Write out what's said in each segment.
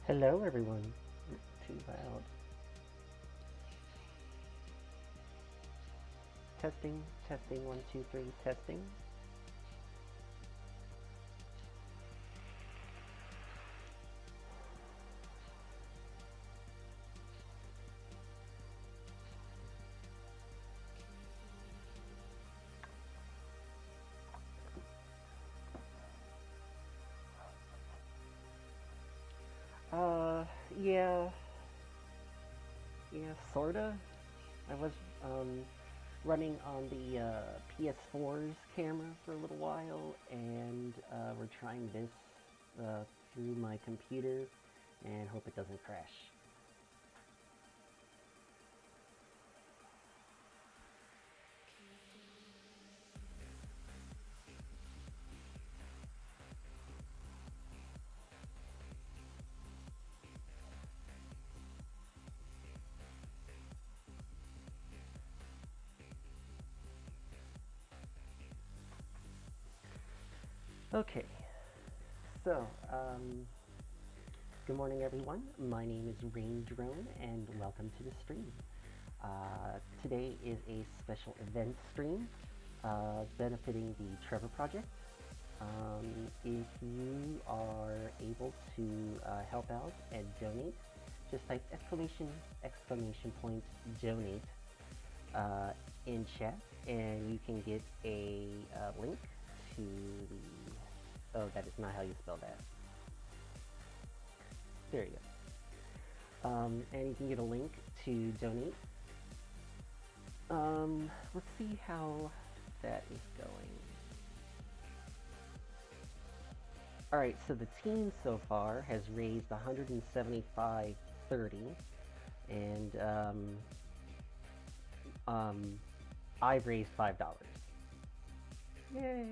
Hello, everyone. Too loud. Testing, testing, one, two, three, testing. Uh, yeah, yeah, sorta. I was um, running on the PS4's camera for a little while, and we're trying this uh, through my computer, and hope it doesn't crash. Okay, so good morning, everyone. My name is Rain Drone, and welcome to the stream. Today is a special event stream benefiting the Trevor Project. If you are able to help out and donate, just type exclamation point donate in chat, and you can get a link to the. Oh, that is not how you spell that. There you go. And you can get a link to donate. Let's see how that is going. All right, so the team so far has raised 175.30, and I've raised $5. Yay!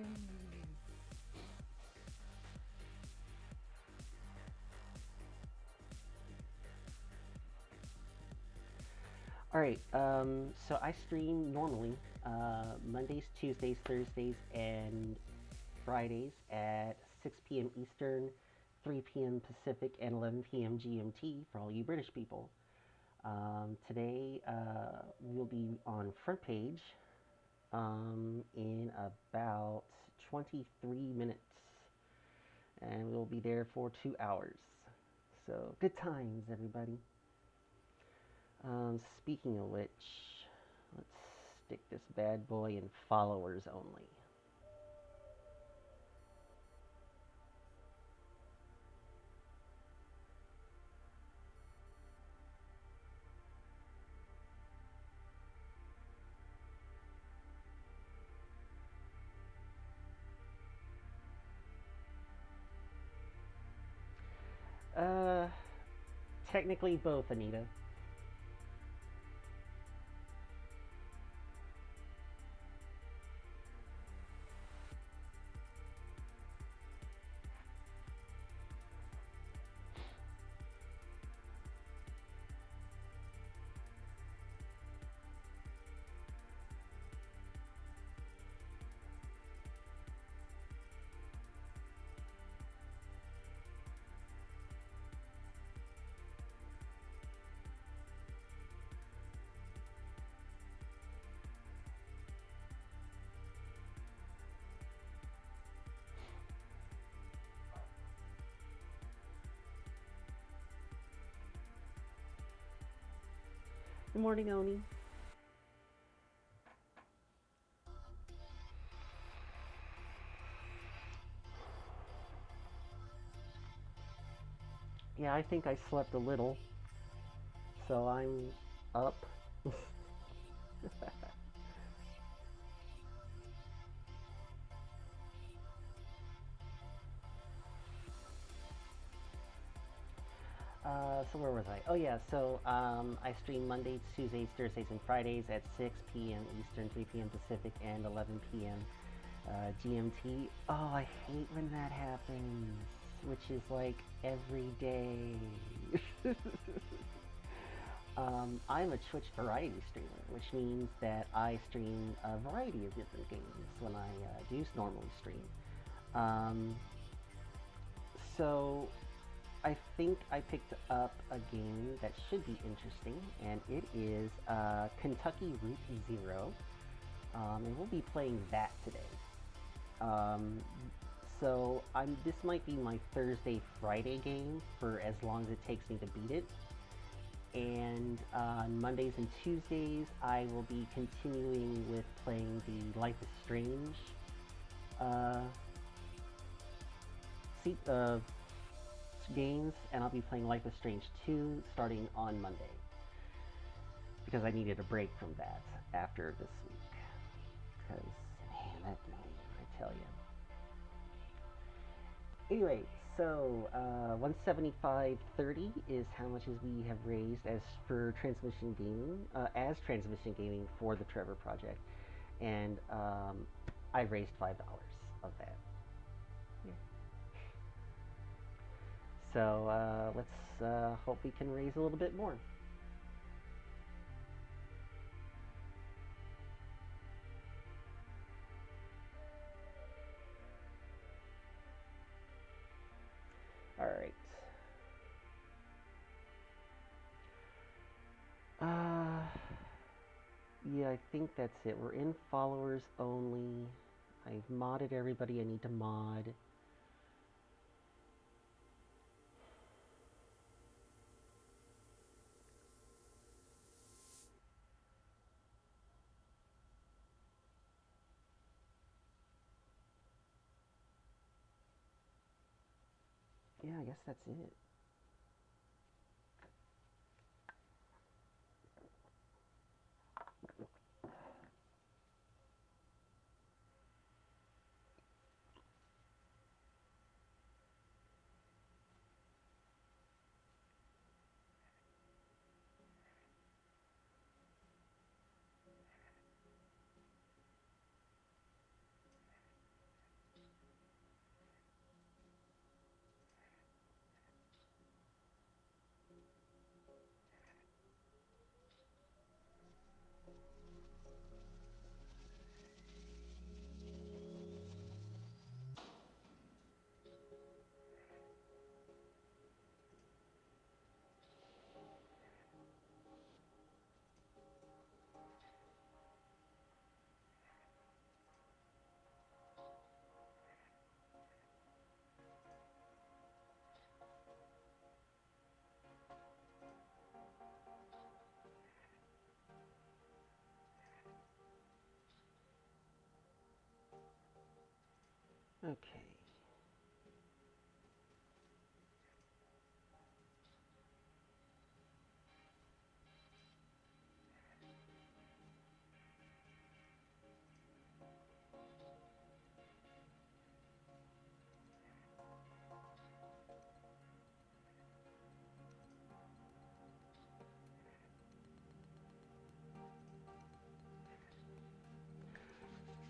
All right, so I stream normally Mondays, Tuesdays, Thursdays, and Fridays at 6 p.m. Eastern, 3 p.m. Pacific, and 11 p.m. GMT for all you British people. Today we'll be on front page in about 23 minutes, and we'll be there for 2 hours. So good times, everybody. Speaking of which, let's stick this bad boy in followers only. Uh, Technically both, Anita. Good morning, Oni. Yeah, I think I slept a little, so I'm up. So where was I? Oh yeah, so I stream Mondays, Tuesdays, Thursdays, and Fridays at 6 p.m. Eastern, 3 p.m. Pacific, and 11 p.m. GMT. Oh, I hate when that happens, which is like every day. I'm a Twitch variety streamer, which means that I stream a variety of different games when I do normally stream. Um, so I think I picked up a game that should be interesting, and it is Kentucky Route Zero. And we'll be playing that today. Um, this might be my Thursday Friday game for as long as it takes me to beat it. And on Mondays and Tuesdays, I will be continuing with playing the Life is Strange uh, games, and I'll be playing Life is Strange 2 starting on Monday because I needed a break from that after this week. Because, man, that game, I tell you. Anyway, so 175.30 is how much as we have raised as for transmission gaming, transmission gaming for the Trevor Project, and I raised $5 of that. Yeah. So let's hope we can raise a little bit more. All right. Yeah, I think that's it. We're in followers only. I've modded everybody I need to mod. Yeah, I guess that's it. Okay.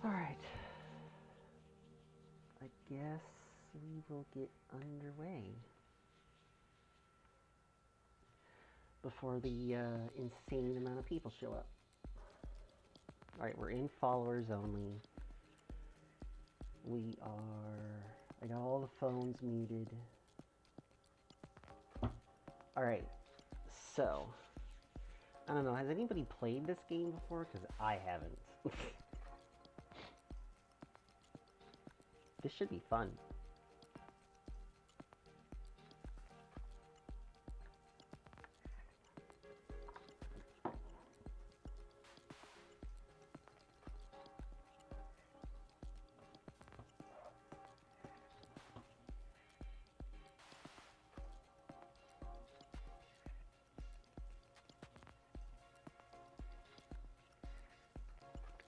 All right. I guess we will get underway before the insane amount of people show up. All right, we're in followers only. I got all the phones muted. All right, so I don't know. Has anybody played this game before? Because I haven't. This should be fun.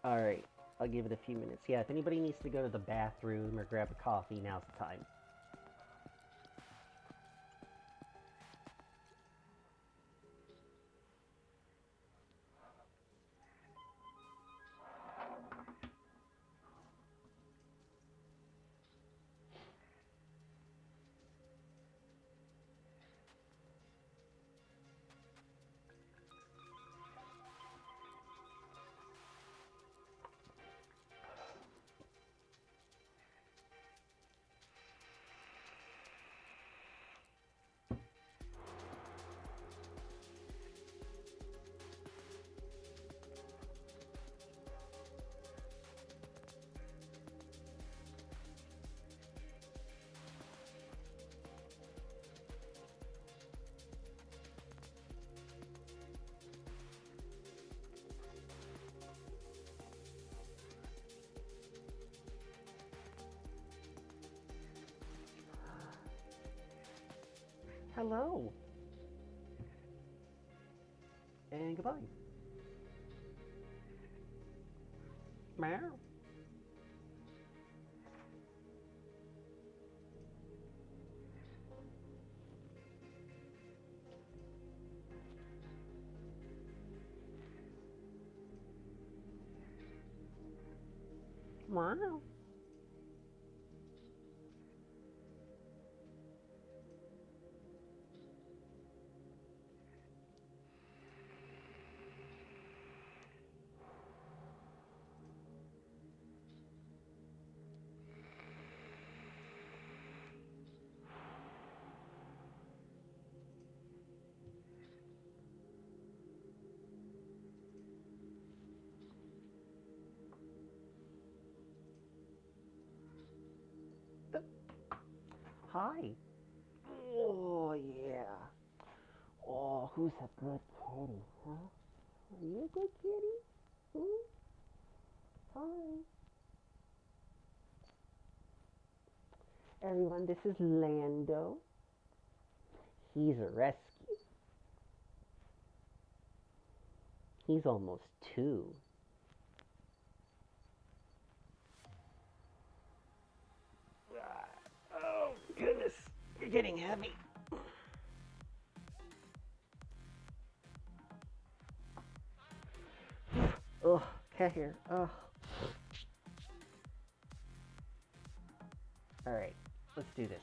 All right, I'll give it a few minutes. Yeah, if anybody needs to go to the bathroom or grab a coffee, now's the time. Hello. And goodbye. Meow. Wow. Hi. Oh, yeah. Oh, who's a good kitty, huh? Are you a good kitty? Hmm? Hi. Everyone, this is Lando. He's a rescue. He's almost 2. Oh, goodness. You're getting heavy. Oh, cat here. Oh. Alright, let's do this.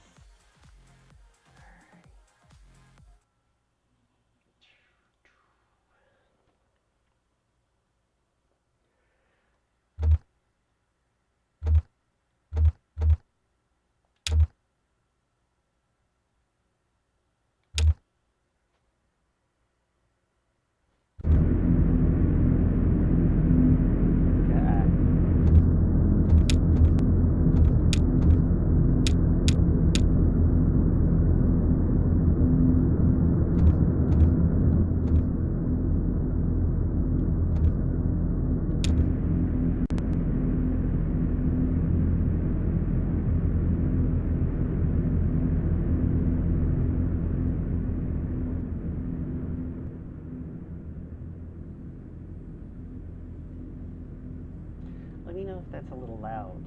Let me know if that's a little loud.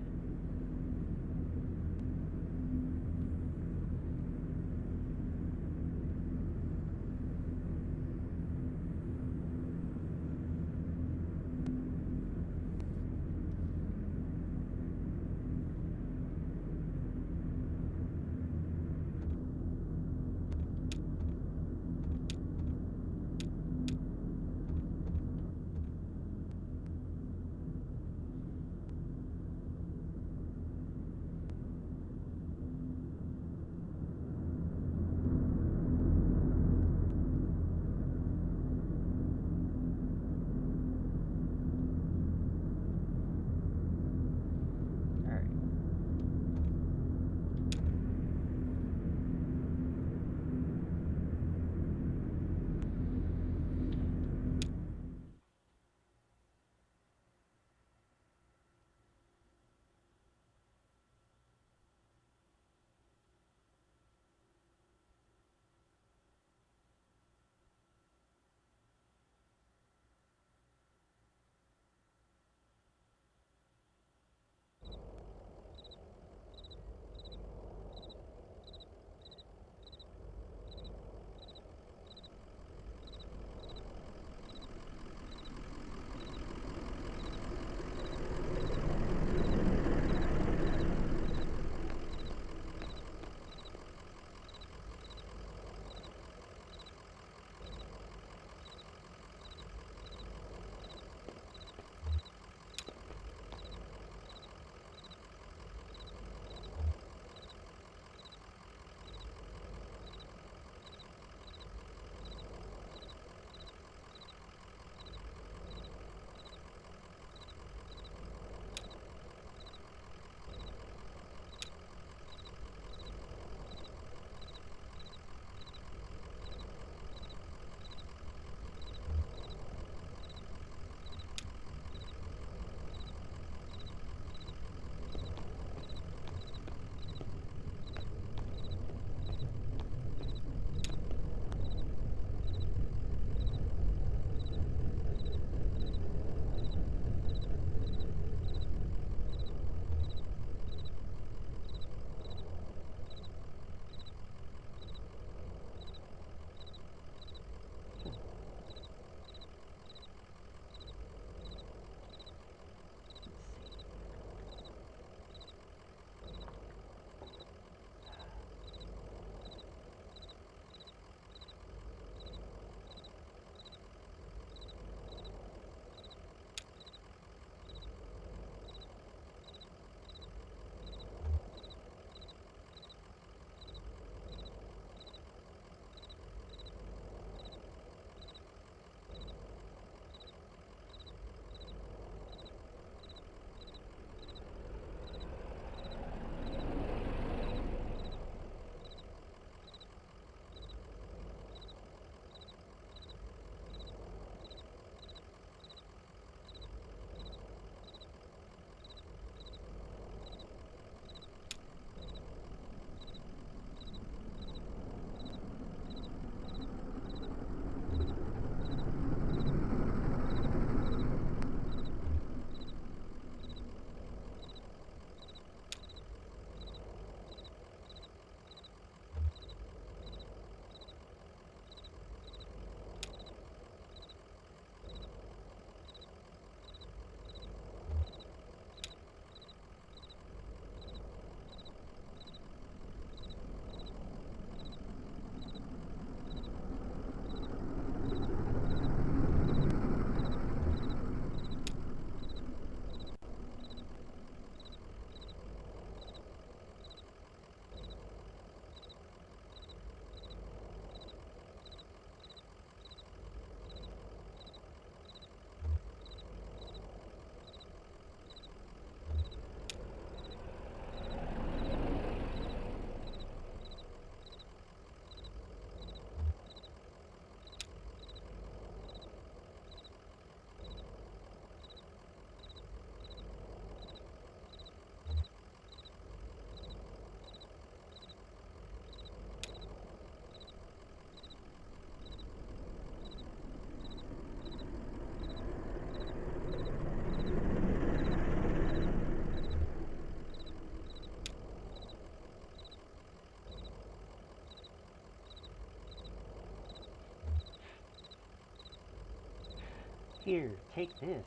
Here, take this.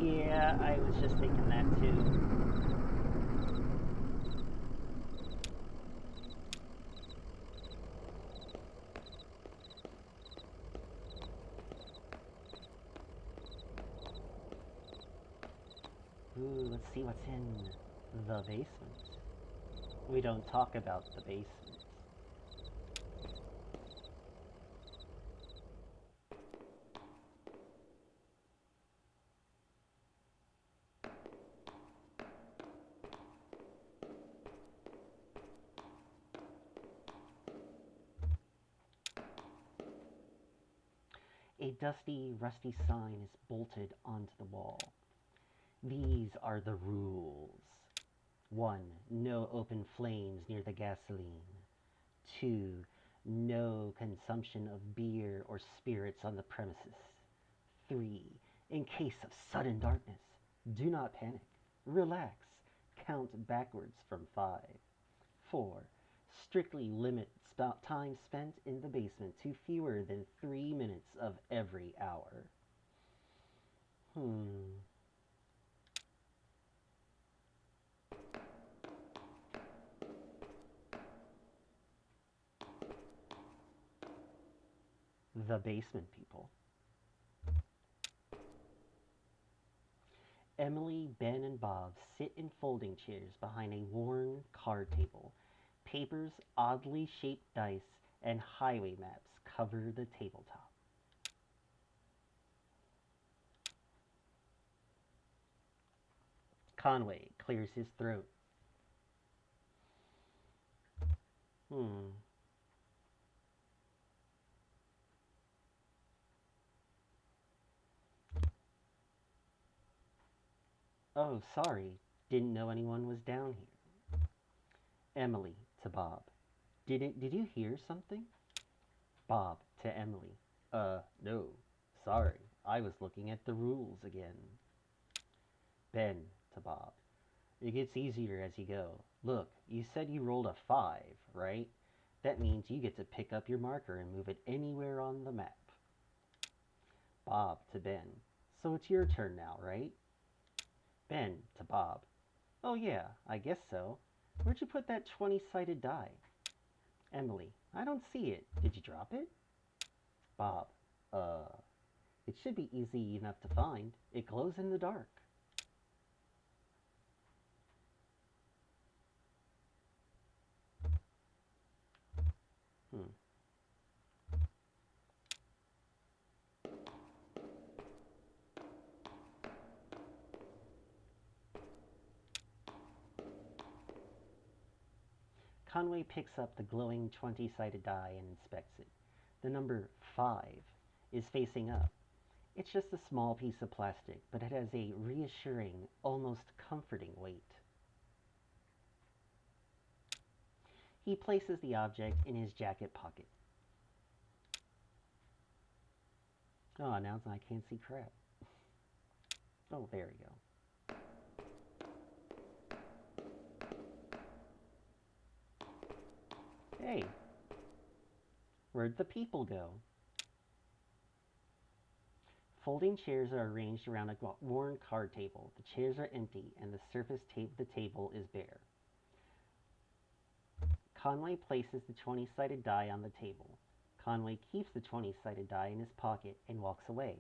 Yeah, I was just thinking that too. Ooh, let's see what's in the basement. We don't talk about the basement. A dusty, rusty sign is bolted onto the wall. These are the rules. 1. No open flames near the gasoline. 2. No consumption of beer or spirits on the premises. 3. In case of sudden darkness, do not panic. Relax. Count backwards from 5. 4. Strictly limit time spent in the basement to fewer than 3 minutes of every hour. The basement people. Emily, Ben, and Bob sit in folding chairs behind a worn card table. Papers, oddly shaped dice, and highway maps cover the tabletop. Conway clears his throat. Hmm. Oh, sorry. Didn't know anyone was down here. Emily to Bob. Did you hear something? Bob to Emily. No. Sorry. I was looking at the rules again. Ben to Bob. It gets easier as you go. Look, you said you rolled a 5, right? That means you get to pick up your marker and move it anywhere on the map. Bob to Ben. So it's your turn now, right? Ben to Bob. Oh yeah, I guess so. Where'd you put that 20-sided die? Emily. I don't see it. Did you drop it? Bob. It should be easy enough to find. It glows in the dark. Hmm. Conway picks up the glowing 20-sided die and inspects it. The number 5 is facing up. It's just a small piece of plastic, but it has a reassuring, almost comforting weight. He places the object in his jacket pocket. Oh, now I can't see crap. Oh, there we go. Hey, where'd the people go? Folding chairs are arranged around a worn card table. The chairs are empty, and the surface of the table is bare. Conway places the 20-sided die on the table. Conway keeps the 20-sided die in his pocket and walks away.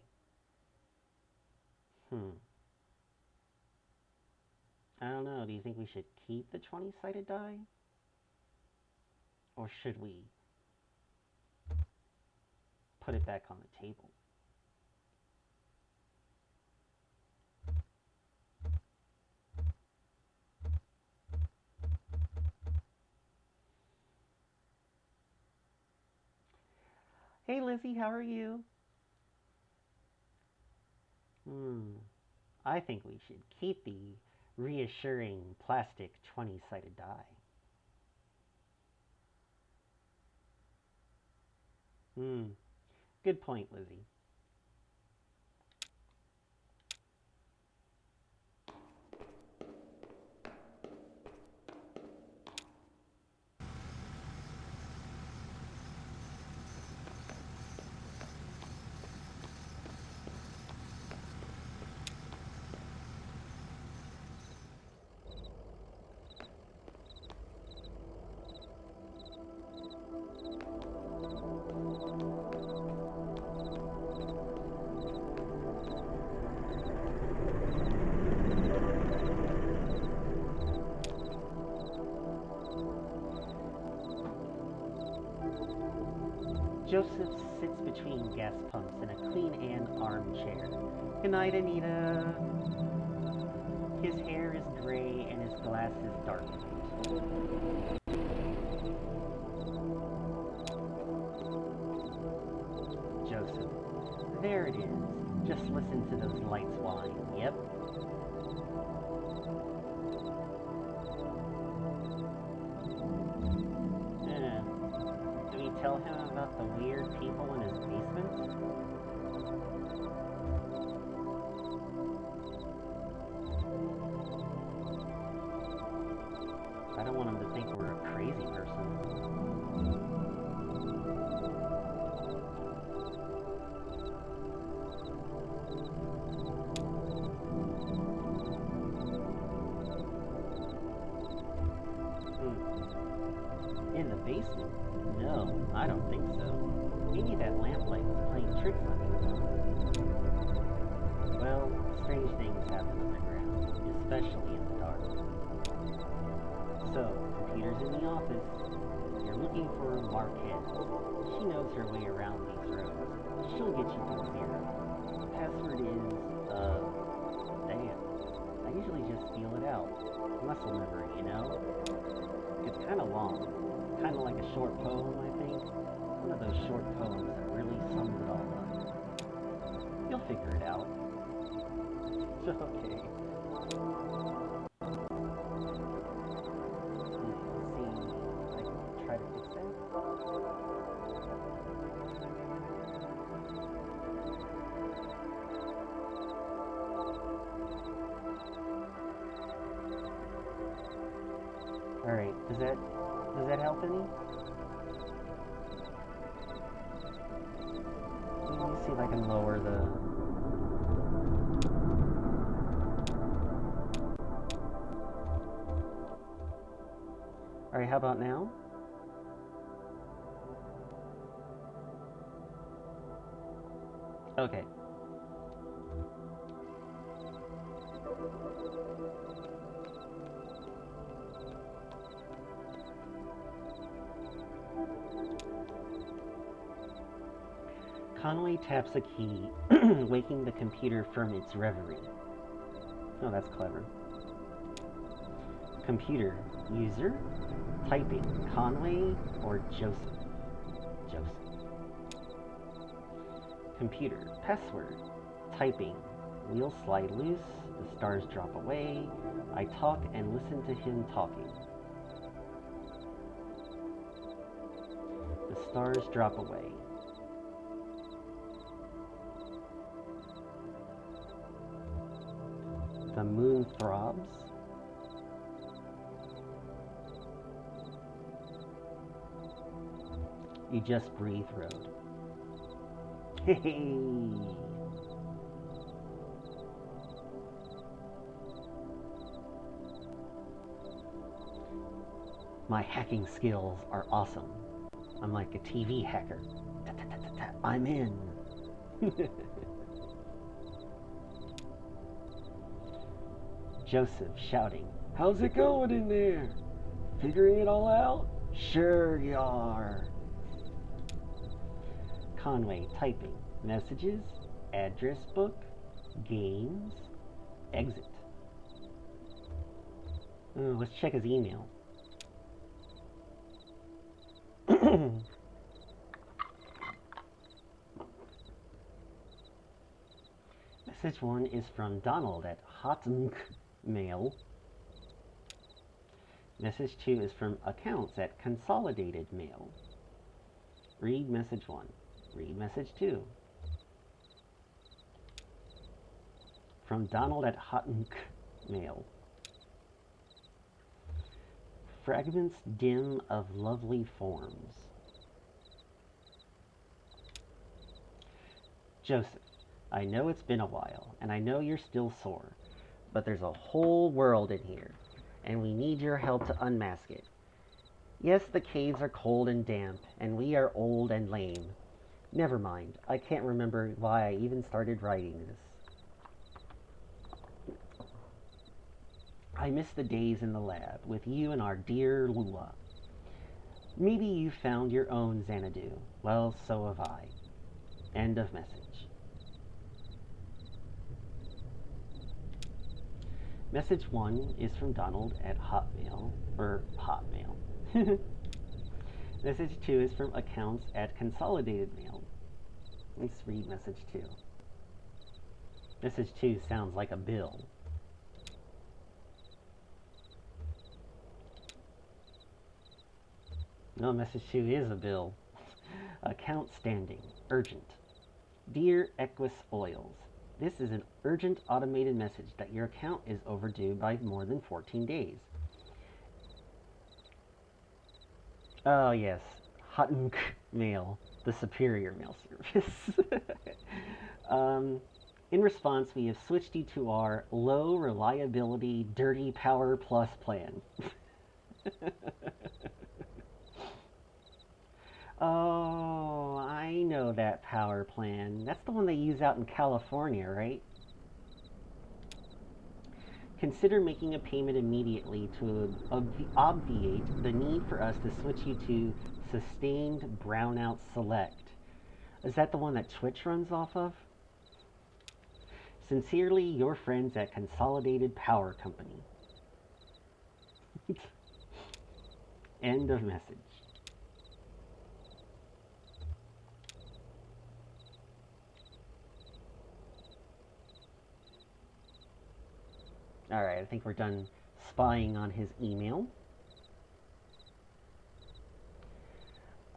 I don't know. Do you think we should keep the 20-sided die? Or should we put it back on the table? Hey Lizzie, how are you? I think we should keep the reassuring plastic 20-sided die. Good point, Lizzie. Joseph sits between gas pumps in a Queen Anne armchair. Good night, Anita. His hair is gray and his glasses darkened. Joseph. There it is. Just listen to those lights whine. Yep. Do we tell him about the weird people in his basement? I don't want him to think we're a crazy person. In the basement? No, I don't think so. Maybe that lamplight was playing tricks on you. Well, strange things happen underground, especially in the dark. So, Peter's in the office. You're looking for Marquez. She knows her way around these roads. She'll get you to 0. The password is, damn. I usually just feel it out. Muscle memory, you know? It's kind of long. Kind of like a short poem, I think. One of those short poems that really sums it all up. You'll figure it out. Okay. Let's see if I can try to fix that. Alright, does that help any? Let me see if I can lower the... Alright, how about now? Okay. Conway taps a key, waking the computer from its reverie. Oh, that's clever. Computer. User. Typing. Conway or Joseph? Joseph. Computer. Password. Typing. Wheels slide loose. The stars drop away. I talk and listen to him talking. The stars drop away. The moon throbs. You just breathe road. Hey. My hacking skills are awesome. I'm like a TV hacker. I'm in. Joseph shouting, "How's it going in there? Figuring it all out? Sure you are." Conway typing, messages, address book, games, exit. Oh, let's check his email. Message 1 is from Donald at Hotmail. Message 2 is from accounts at Consolidated Mail. Read message 1. Read message 2. From Donald at Hotmail. Fragments dim of lovely forms. Joseph, I know it's been a while, and I know you're still sore, but there's a whole world in here, and we need your help to unmask it. Yes, the caves are cold and damp, and we are old and lame. Never mind, I can't remember why I even started writing this. I miss the days in the lab with you and our dear Lua. Maybe you found your own Xanadu. Well, so have I. End of message. Message 1 is from Donald at Hotmail, or Hotmail. Message 2 is from accounts at Consolidated Mail. Let's read message 2. Message 2 sounds like a bill. No, message 2 is a bill. Account standing. Urgent. Dear Equus Oils, this is an urgent automated message that your account is overdue by more than 14 days. Oh, yes. Hotink Mail, the superior mail service. In response, we have switched you to our low reliability Dirty Power Plus plan. Oh, I know that power plan. That's the one they use out in California, right? Consider making a payment immediately to obviate the need for us to switch you to Sustained Brownout Select. Is that the one that Twitch runs off of? Sincerely, your friends at Consolidated Power Company. End of message. Alright, I think we're done spying on his email.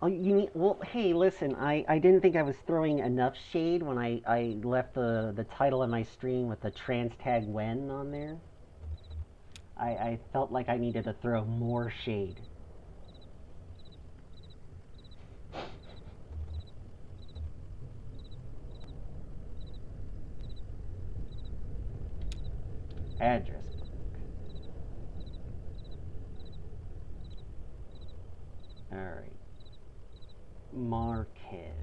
Oh, you need, well, hey, listen, I didn't think I was throwing enough shade when I left the title of my stream with the trans tag when on there. I felt like I needed to throw more shade. Address book. Alright. Marquez.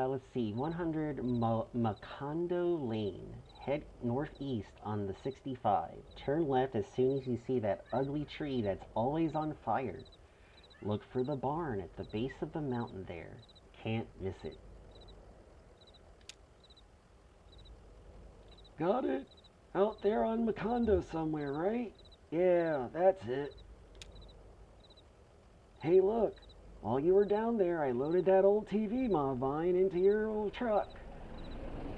Let's see. 100 Macondo Lane. Head northeast on the 65. Turn left as soon as you see that ugly tree that's always on fire. Look for the barn at the base of the mountain there. Can't miss it. Got it. Out there on Macondo somewhere, right? Yeah, that's it. Hey, look. While you were down there, I loaded that old TV Vine into your old truck.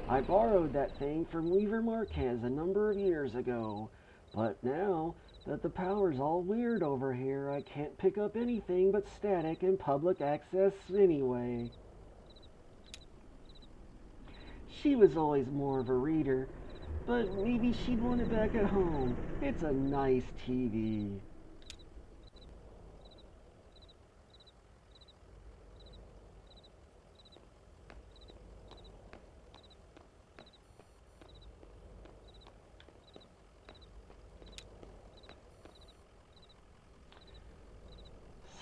I borrowed that thing from Weaver Marquez a number of years ago, but now that the power's all weird over here, I can't pick up anything but static and public access anyway. She was always more of a reader, but maybe she'd want it back at home. It's a nice TV.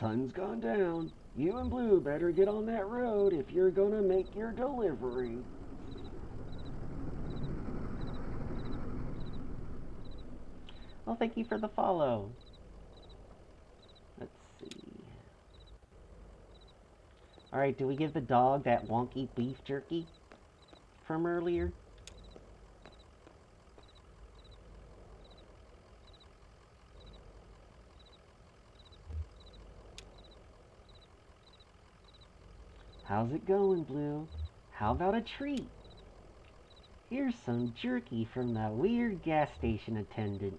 Sun's gone down. You and Blue better get on that road if you're gonna make your delivery. Well, thank you for the follow. Let's see. Alright, do we give the dog that wonky beef jerky from earlier? How's it going, Blue? How about a treat? Here's some jerky from that weird gas station attendant.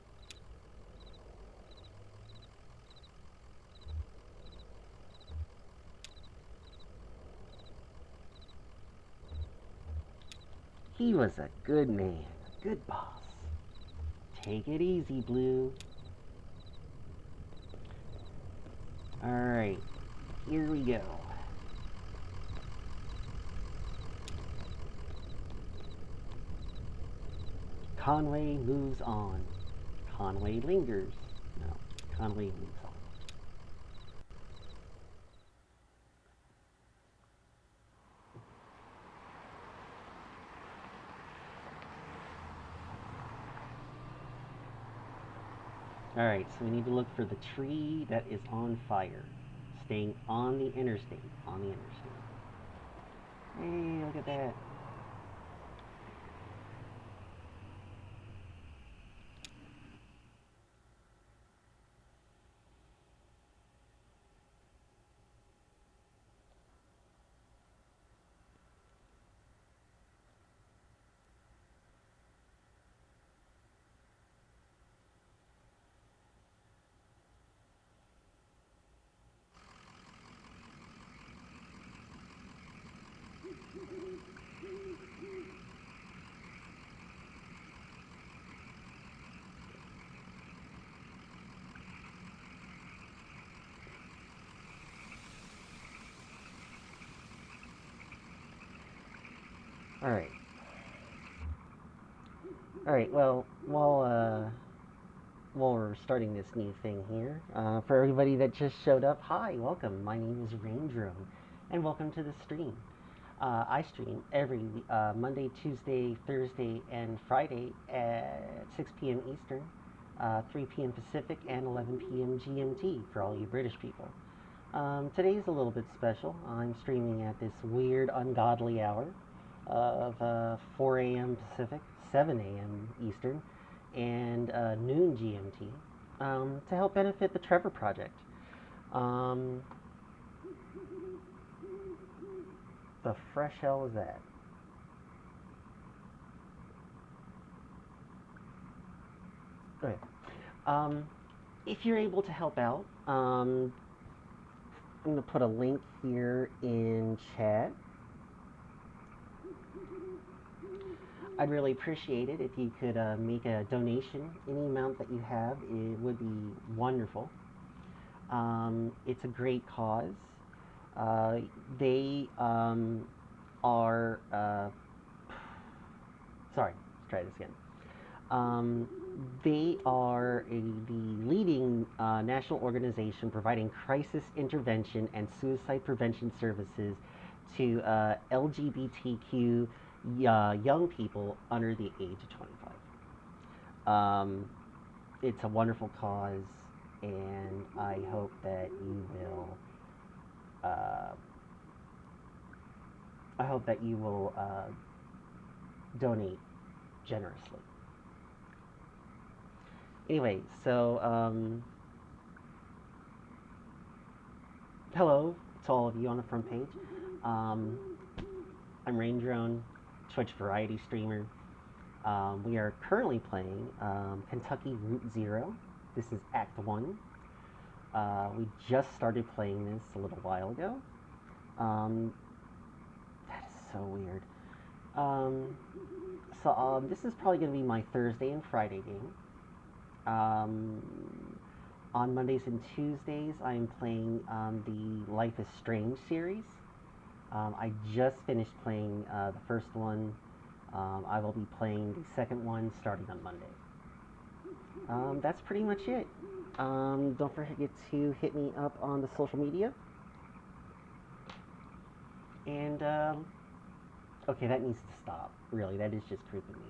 He was a good man, a good boss. Take it easy, Blue. Alright, here we go. Conway moves on. Conway lingers. No, Conway moves on. Alright, so we need to look for the tree that is on fire. Staying on the interstate. On the interstate. Hey, look at that. Alright. Alright, well, while we're starting this new thing here, for everybody that just showed up, hi, welcome. My name is Rain Drone, and welcome to the stream. I stream every Monday, Tuesday, Thursday, and Friday at 6 p.m. Eastern, 3 p.m. Pacific, and 11 p.m. GMT for all you British people. Today's a little bit special. I'm streaming at this weird, ungodly hour of 4 a.m. Pacific, 7 a.m. Eastern, and noon GMT to help benefit the Trevor Project. The fresh hell is that? Okay. If you're able to help out, I'm going to put a link here in chat. I'd really appreciate it if you could make a donation. Any amount that you have, it would be wonderful. It's a great cause. They are. Sorry, let's try this again. They are the leading national organization providing crisis intervention and suicide prevention services to LGBTQ young people under the age of 25. It's a wonderful cause, and I hope that you will. I hope that you will donate generously. Anyway, so hello to all of you on the front page. I'm Rain Drone, Twitch variety streamer. We are currently playing Kentucky Route Zero. This is Act 1. We just started playing this a little while ago. That is so weird. This is probably going to be my Thursday and Friday game. On Mondays and Tuesdays, I'm playing the Life is Strange series. I just finished playing the first one. I will be playing the second one starting on Monday. That's pretty much it. Don't forget to hit me up on the social media. And, okay, that needs to stop. Really, that is just creeping me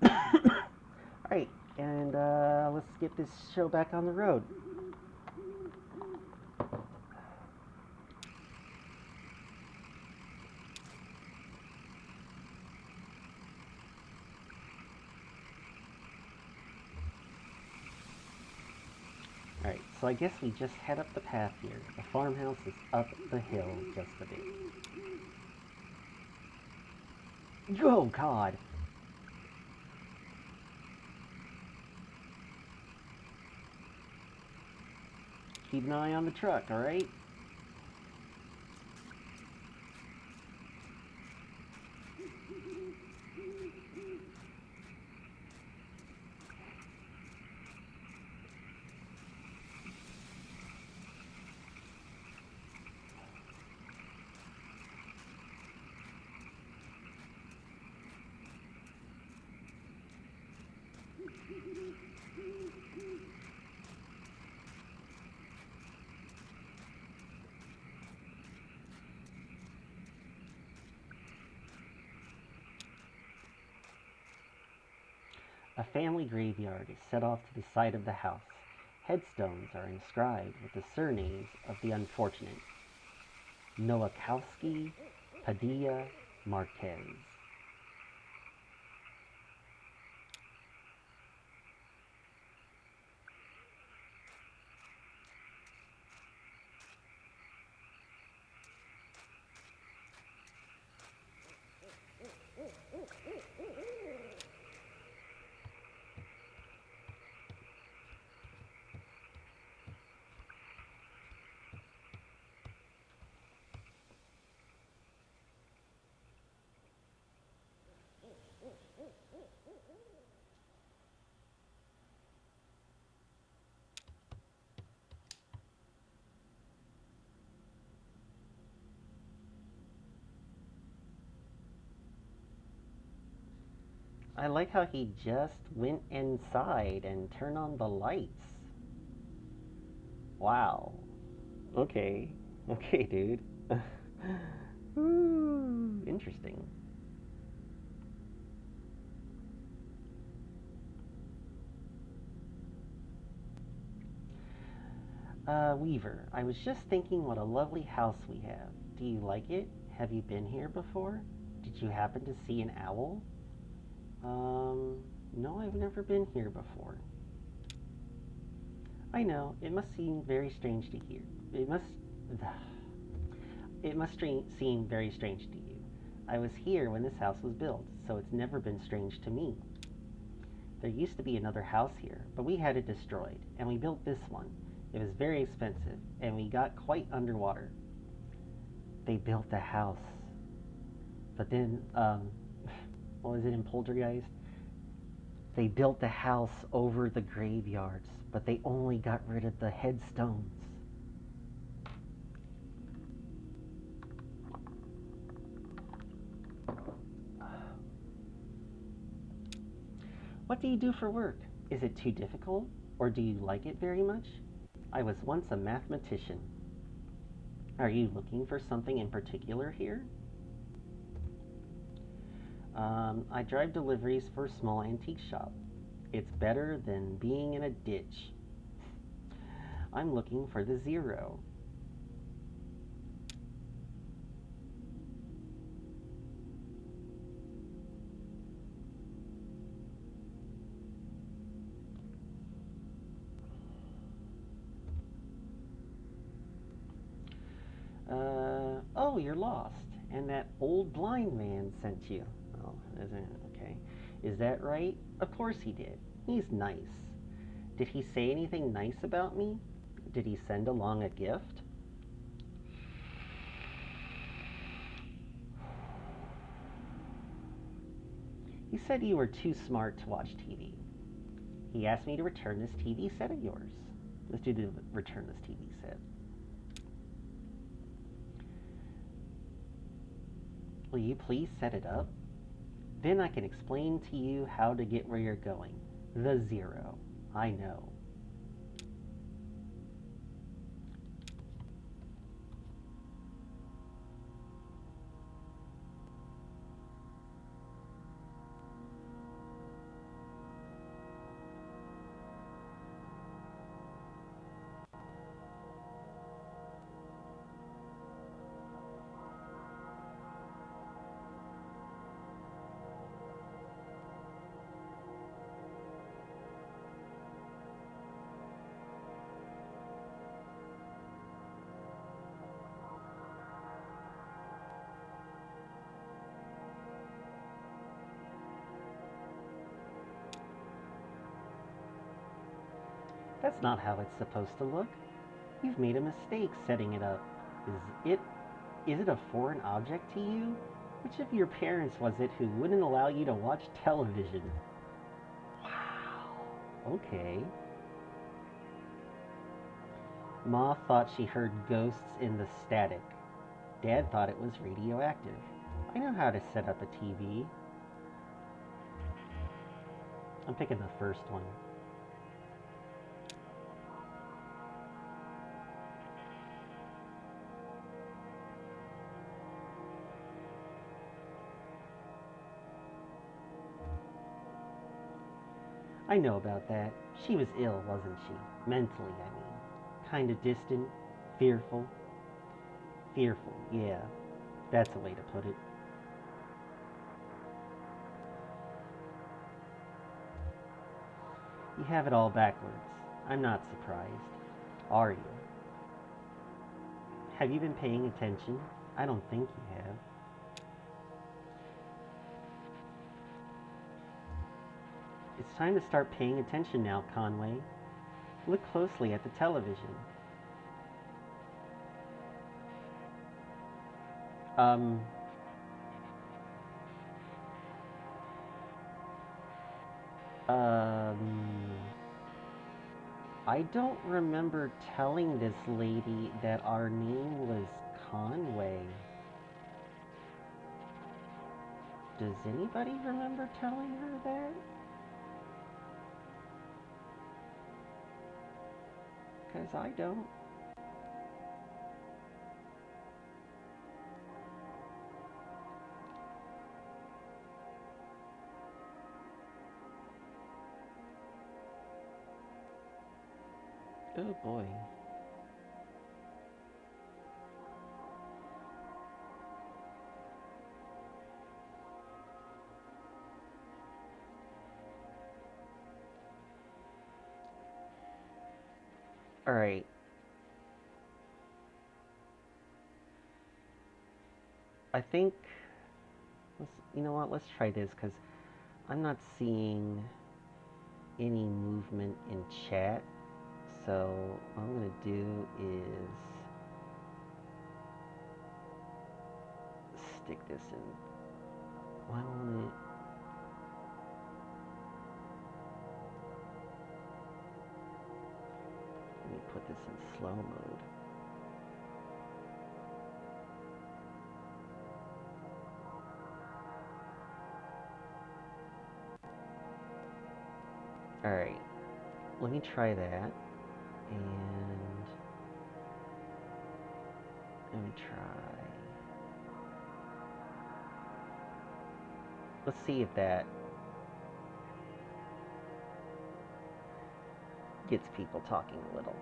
out. Alright, and let's get this show back on the road. Alright, so I guess we just head up the path here. The farmhouse is up the hill just a bit. Oh, God! Keep an eye on the truck, alright? A family graveyard is set off to the side of the house. Headstones are inscribed with the surnames of the unfortunate: Nowakowski, Padilla, Marquez. I like how he just went inside and turned on the lights. Wow. Okay. Okay, dude. Ooh, interesting. Weaver, I was just thinking what a lovely house we have. Do you like it? Have you been here before? Did you happen to see an owl? No, I've never been here before. I know, it must seem very strange to hear. It must. It must seem very strange to you. I was here when this house was built, so it's never been strange to me. There used to be another house here, but we had it destroyed, and we built this one. It was very expensive, and we got quite underwater. They built the house. But then, what was it in Poltergeist? They built the house over the graveyards, but they only got rid of the headstones. What do you do for work? Is it too difficult, or do you like it very much? I was once a mathematician. Are you looking for something in particular here? I drive deliveries for a small antique shop. It's better than being in a ditch. I'm looking for the zero. Oh, you're lost. And that old blind man sent you. Oh, isn't it? Okay. Is that right? Of course he did. He's nice. Did he say anything nice about me? Did he send along a gift? He said you were too smart to watch TV. He asked me to return this TV set of yours. Let's do the return this TV set. Will you please set it up? Then I can explain to you how to get where you're going. The zero. I know. That's not how it's supposed to look. You've made a mistake setting it up. Is it a foreign object to you? Which of your parents was it who wouldn't allow you to watch television? Wow. Okay. Ma thought she heard ghosts in the static. Dad thought it was radioactive. I know how to set up a TV. I'm picking the first one. I know about that. She was ill, wasn't she? Mentally, I mean. Kinda distant, fearful. Fearful, yeah. That's a way to put it. You have it all backwards. I'm not surprised. Are you? Have you been paying attention? I don't think you have. It's time to start paying attention now, Conway. Look closely at the television. Um, um, I don't remember telling this lady that our name was Conway. Does anybody remember telling her that? Because I don't. Oh boy. Alright. I think, you know what, let's try this because I'm not seeing any movement in chat. So what I'm going to do is stick this in. Why won't it? Let me put this in slow mode. Alright, let me try that. And let me try. Let's see if that gets people talking a little.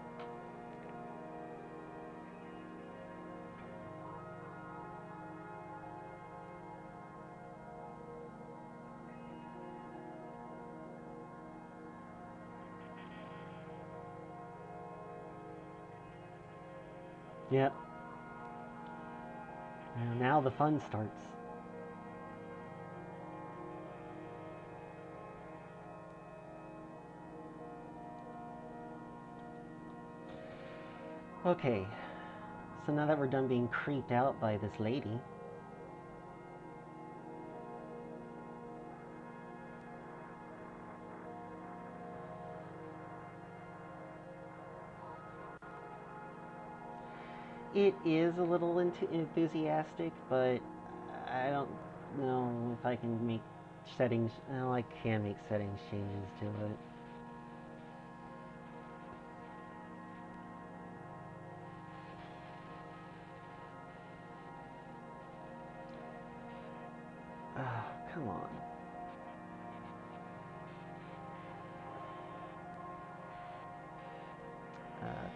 Yep. Now the fun starts. Okay, so now that we're done being creeped out by this lady, it is a little enthusiastic, but I don't know if I can make settings. Well, I can make settings changes to it. Oh, come on. Timers.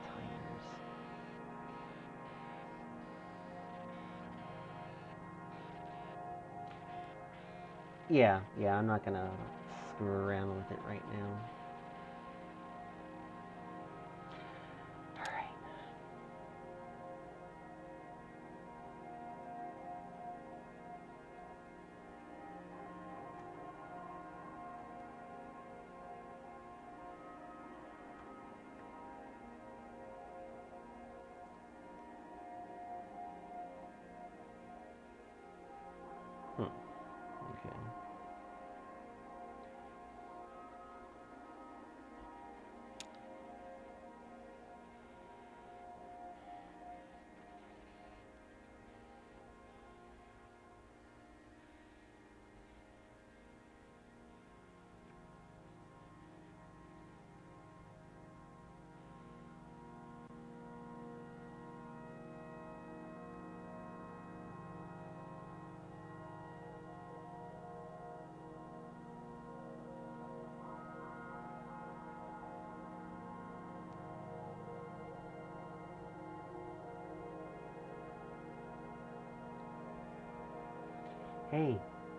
Yeah, I'm not gonna screw around with it right now. Alright. Okay. Hey,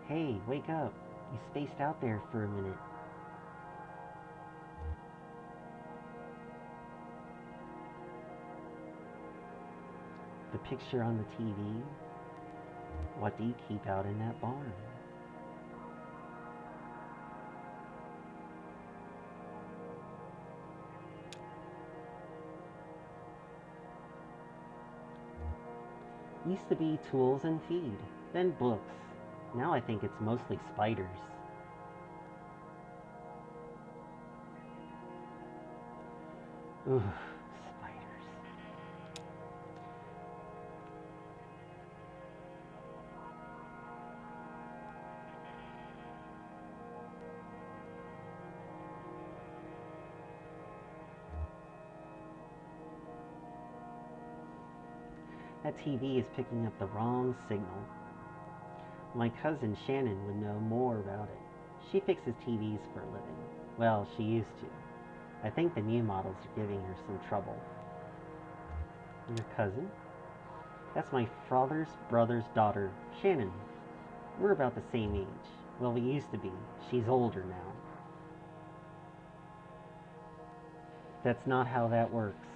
hey, wake up. You spaced out there for a minute. The picture on the TV? What do you keep out in that barn? Used to be tools and feed, then books. Now I think it's mostly spiders. Ooh, spiders. That TV is picking up the wrong signal. My cousin Shannon would know more about it. She fixes TVs for a living. Well, she used to. I think the new models are giving her some trouble. Your cousin? That's my father's brother's daughter, Shannon. We're about the same age. Well, we used to be. She's older now. That's not how that works.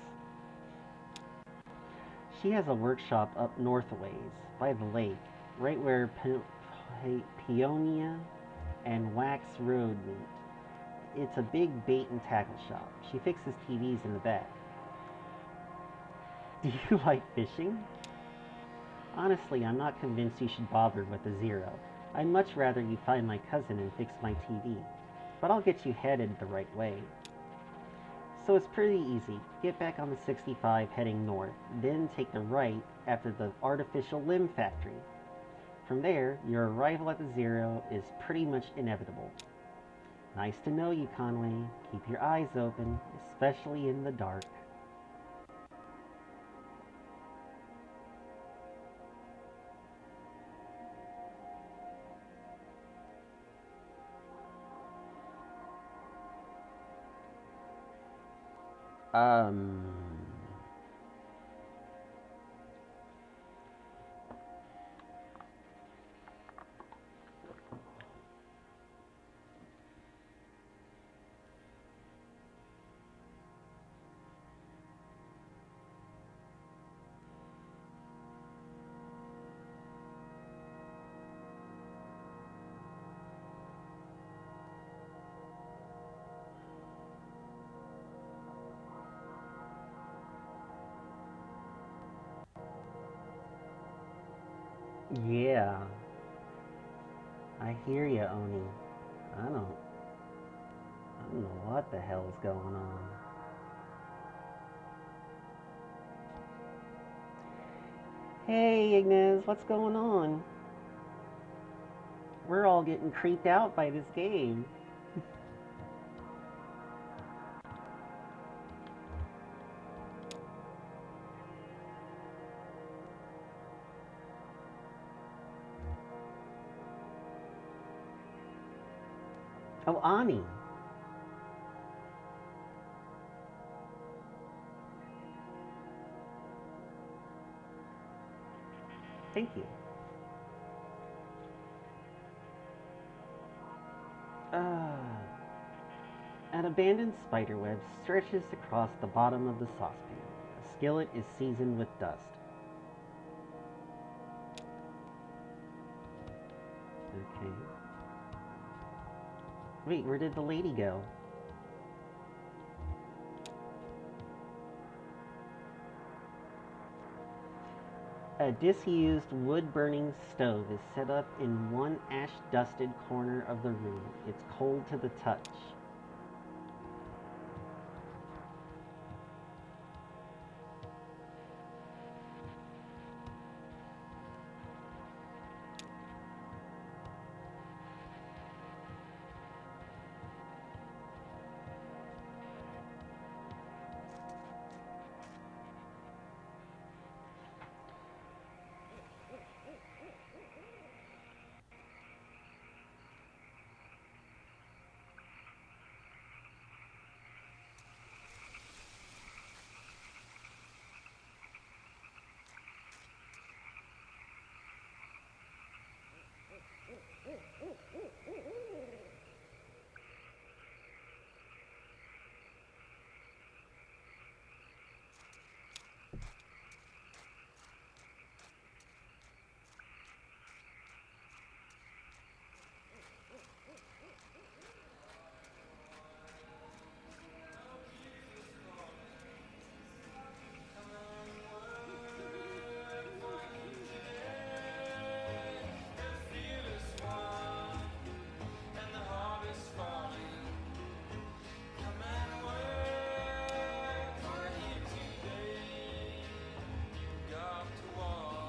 She has a workshop up north a ways, by the lake, right where Peonia and Wax Road meet. It's a big bait and tackle shop. She fixes TVs in the back. Do you like fishing? Honestly, I'm not convinced you should bother with a zero. I'd much rather you find my cousin and fix my TV. But I'll get you headed the right way. So it's pretty easy. Get back on the 65 heading north, then take the right after the artificial limb factory. From there, your arrival at the zero is pretty much inevitable. Nice to know you, Conway. Keep your eyes open, especially in the dark. Um. Yeah. I hear ya, Oni. I don't know what the hell's going on. Hey, Ignis, what's going on? We're all getting creeped out by this game. Oh, Ani. Thank you. An abandoned spiderweb stretches across the bottom of the saucepan. A skillet is seasoned with dust. Okay. Wait, where did the lady go? A disused wood-burning stove is set up in one ash-dusted corner of the room. It's cold to the touch.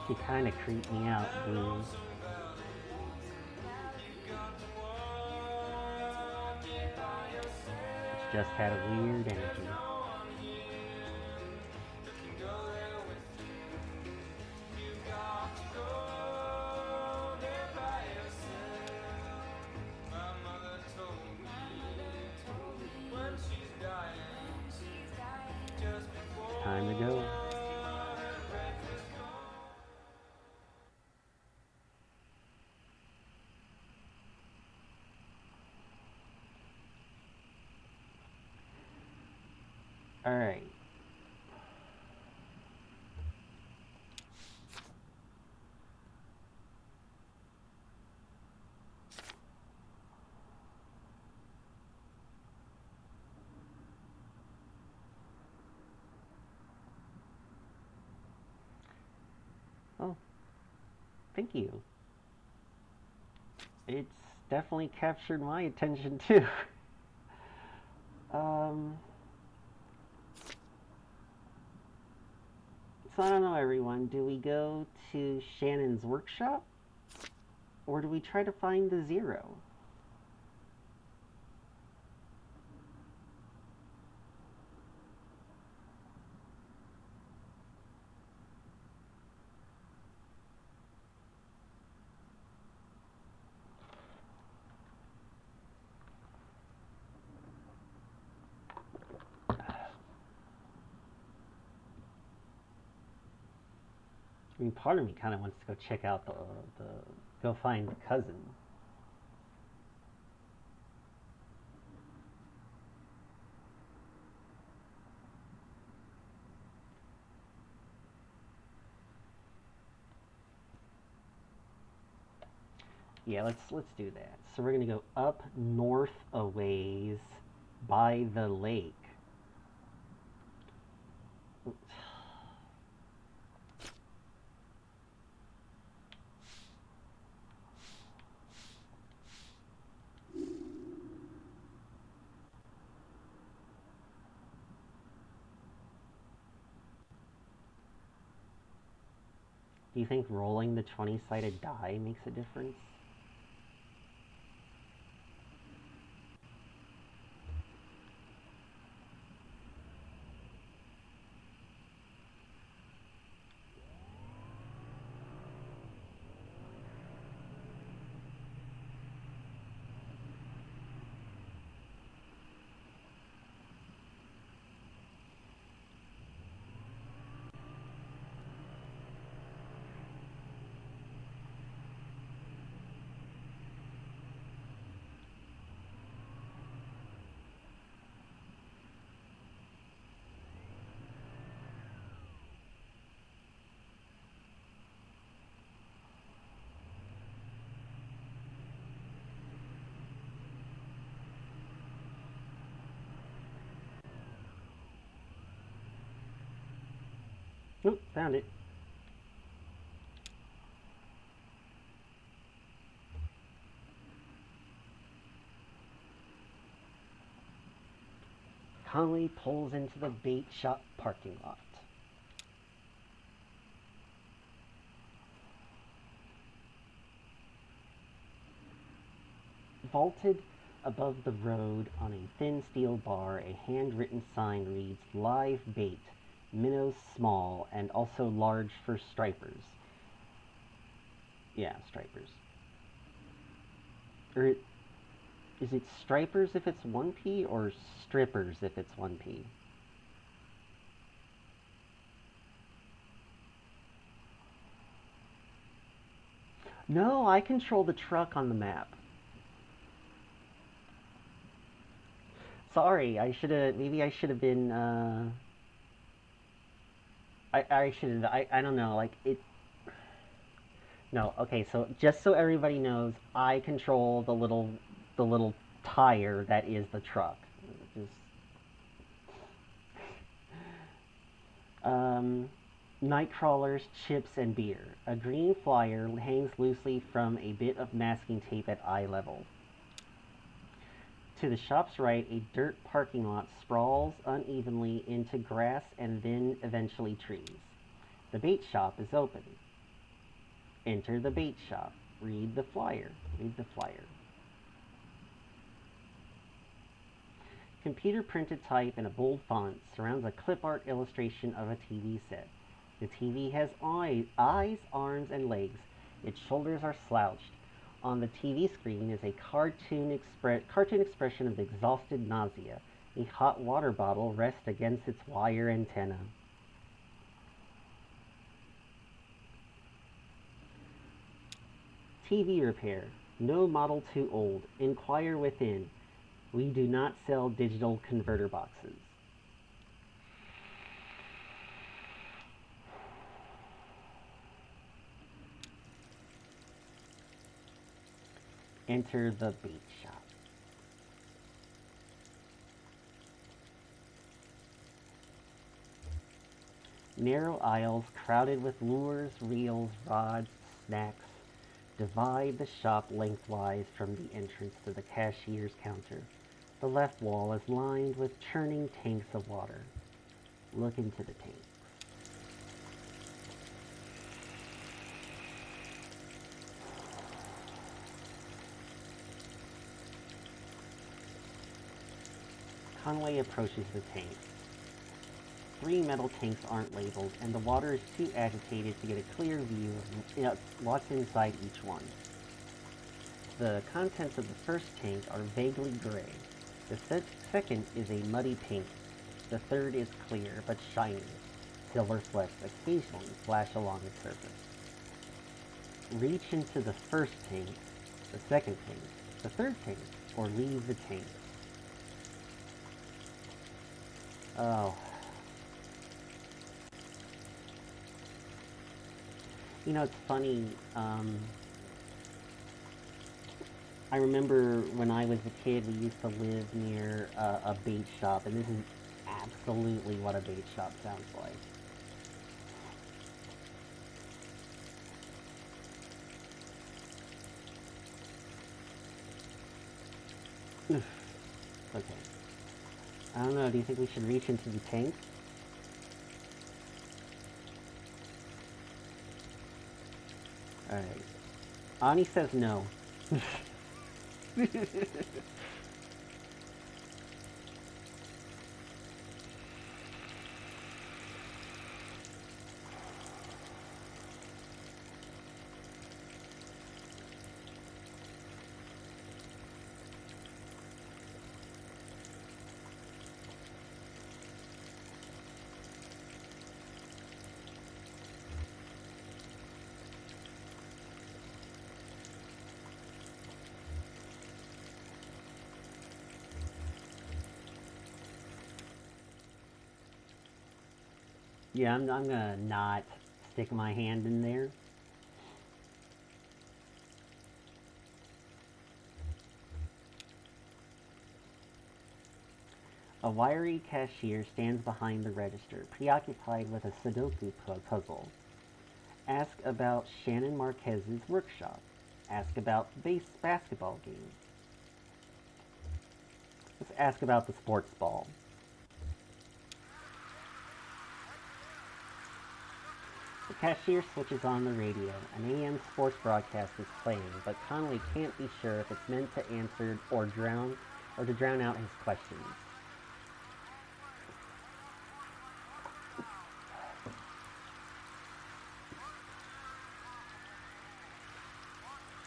You kind of creep me out, Blue. It's just had a weird energy. It's time to go. Alright. Oh, thank you. It's definitely captured my attention too. um, so I don't know, everyone. Do we go to Shannon's workshop? Or do we try to find the zero? I mean, part of me kind of wants to go check out go find the cousin. Yeah, let's do that. So we're gonna go up north a ways by the lake. Do you think rolling the 20-sided die makes a difference? Oop, found it. Conley pulls into the bait shop parking lot. Vaulted above the road on a thin steel bar, a handwritten sign reads, "Live bait, minnows small and also large for stripers." Yeah, stripers. Or is it stripers if it's 1p or strippers if it's 1p? No, I control the truck on the map. Sorry, I should have. Maybe I should have been. I should have. I don't know. Like it. No. Okay. So just so everybody knows, I control the little tire that is the truck. Just um, night crawlers, chips, and beer. A green flyer hangs loosely from a bit of masking tape at eye level. To the shop's right, a dirt parking lot sprawls unevenly into grass and then eventually trees. The bait shop is open. Enter the bait shop. Read the flyer. Read the flyer. Computer printed type in a bold font surrounds a clip art illustration of a TV set. The TV has eyes, arms, and legs. Its shoulders are slouched. On the TV screen is a cartoon expression of exhausted nausea. A hot water bottle rests against its wire antenna. TV repair. No model too old. Inquire within. We do not sell digital converter boxes. Enter the bait shop. Narrow aisles crowded with lures, reels, rods, snacks divide the shop lengthwise from the entrance to the cashier's counter. The left wall is lined with churning tanks of water. Look into the tanks. Conway approaches the tanks. 3 metal tanks aren't labeled, and the water is too agitated to get a clear view of what's inside each one. The contents of the first tank are vaguely gray. The second is a muddy pink. The third is clear, but shiny. Silver flecks occasionally flash along its surface. Reach into the first tank, the second tank, the third tank, or leave the tank. Oh. You know, it's funny, I remember when I was a kid, we used to live near a bait shop, and this is absolutely what a bait shop sounds like. Okay. I don't know, do you think we should reach into the tank? Alright. Ani says no. Yeah, I'm gonna not stick my hand in there. A wiry cashier stands behind the register, preoccupied with a Sudoku puzzle. Ask about Shannon Marquez's workshop. Ask about basketball game. Let's ask about the sports ball. The cashier switches on the radio. An AM sports broadcast is playing, but Connolly can't be sure if it's meant to answer or to drown out his questions.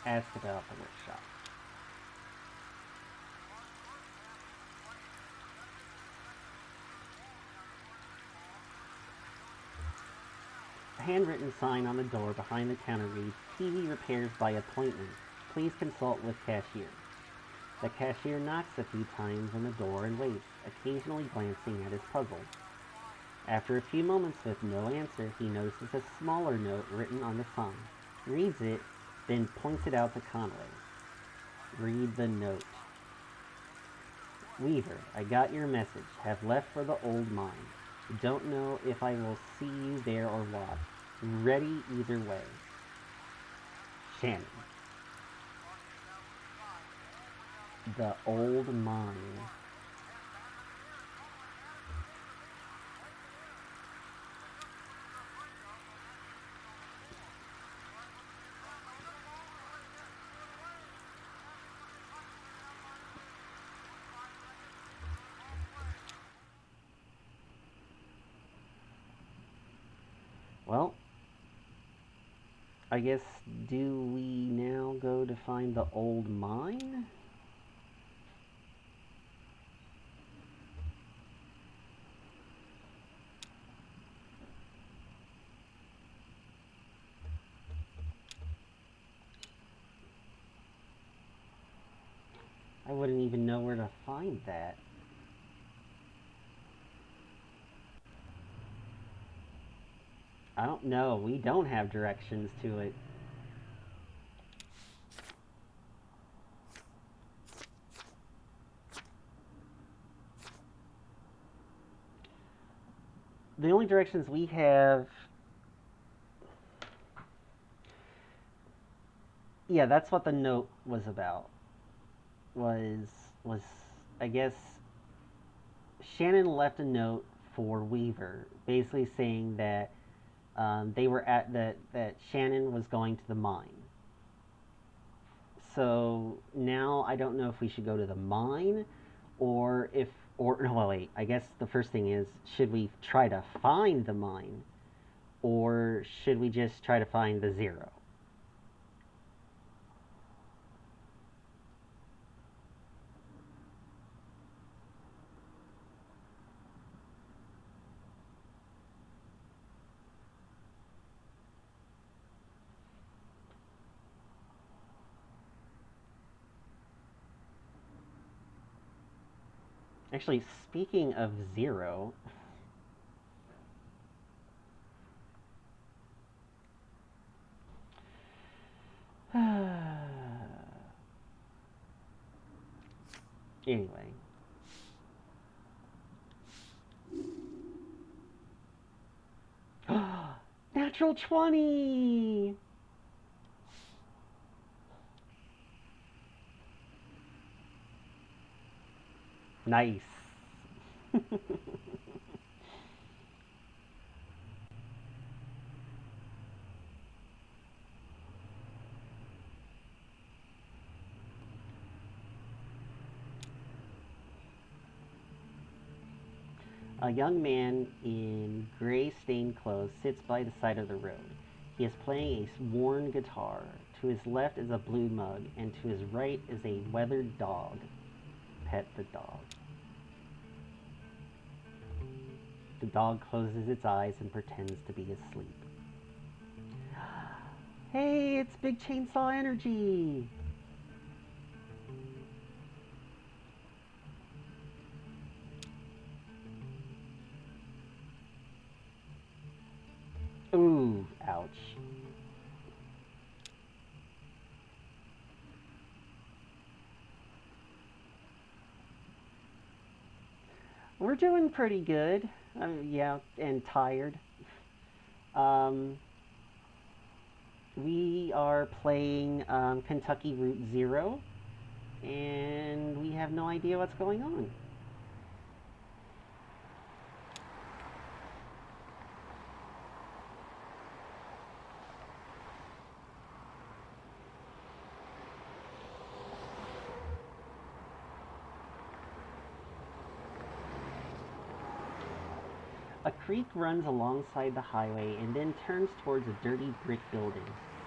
Ask about the workshop. A handwritten sign on the door behind the counter reads, TV repairs by appointment. Please consult with cashier. The cashier knocks a few times on the door and waits, occasionally glancing at his puzzle. After a few moments with no answer, he notices a smaller note written on the sign. Reads it, then points it out to Conway. Read the note. Weaver, I got your message. Have left for the old mine. Don't know if I will see you there or what. Ready either way. Shannon. The old mine. Well, I guess, do we now go to find the old mine? I wouldn't even know where to find that. I don't know. We don't have directions to it. The only directions we have. Yeah, that's what the note was about. Was was I guess Shannon left a note for Weaver, basically saying that they were at that Shannon was going to the mine. So now I don't know if we should go to the mine, or if or no wait. I guess the first thing is, should we try to find the mine, or should we just try to find the zero? Actually, speaking of zero, anyway, natural 20. Nice. A young man in gray stained clothes sits by the side of the road. He is playing a worn guitar. To his left is a blue mug, and to his right is a weathered dog. Pet the dog. The dog closes its eyes and pretends to be asleep. Hey, it's Big Chainsaw Energy! Ooh, ouch. We're doing pretty good. Yeah, and tired. Um, we are playing Kentucky Route Zero, and we have no idea what's going on. A creek runs alongside the highway and then turns towards a dirty brick building.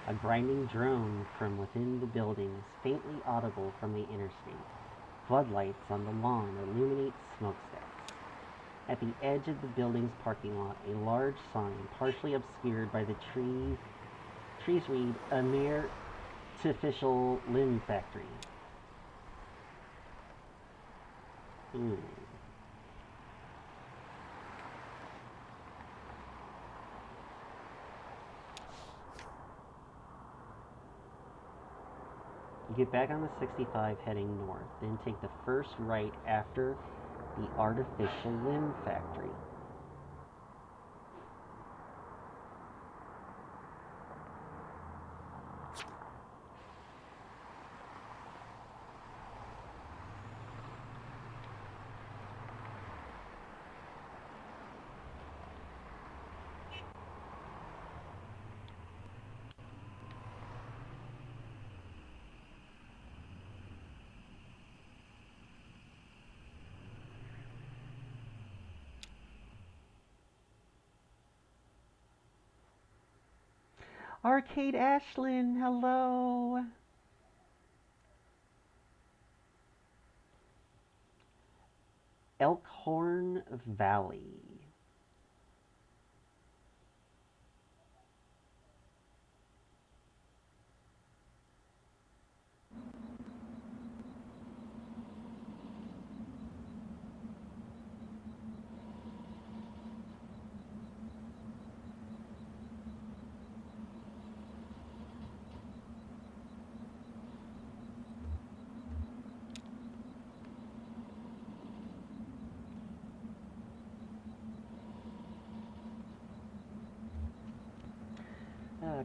A grinding drone from within the building is faintly audible from the interstate. Floodlights on the lawn illuminate smokestacks. At the edge of the building's parking lot, a large sign, partially obscured by the trees read, "Amir Artificial Limb Factory." Hmm. You get back on the 65 heading north, then take the first right after the Artificial Limb Factory. Arcade Ashlyn, hello. Elkhorn Valley.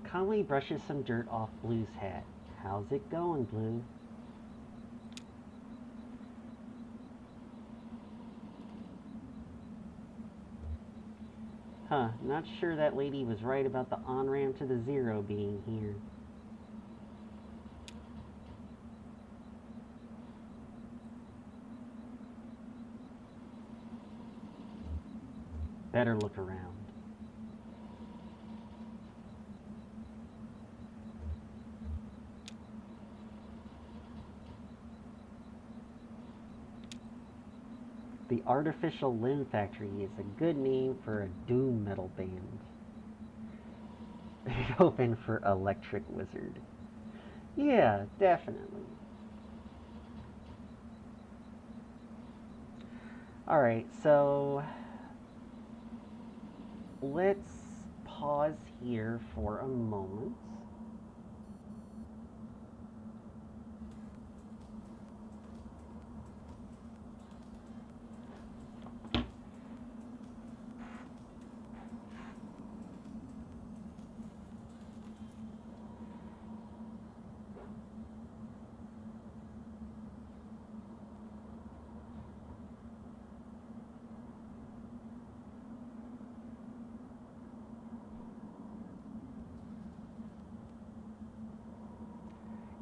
Conway brushes some dirt off Blue's hat. How's it going, Blue? Huh, not sure that lady was right about the on-ramp to the zero being here. Better look around. The Artificial Limb Factory is a good name for a doom metal band. Open for Electric Wizard. Yeah, definitely. Alright, so let's pause here for a moment.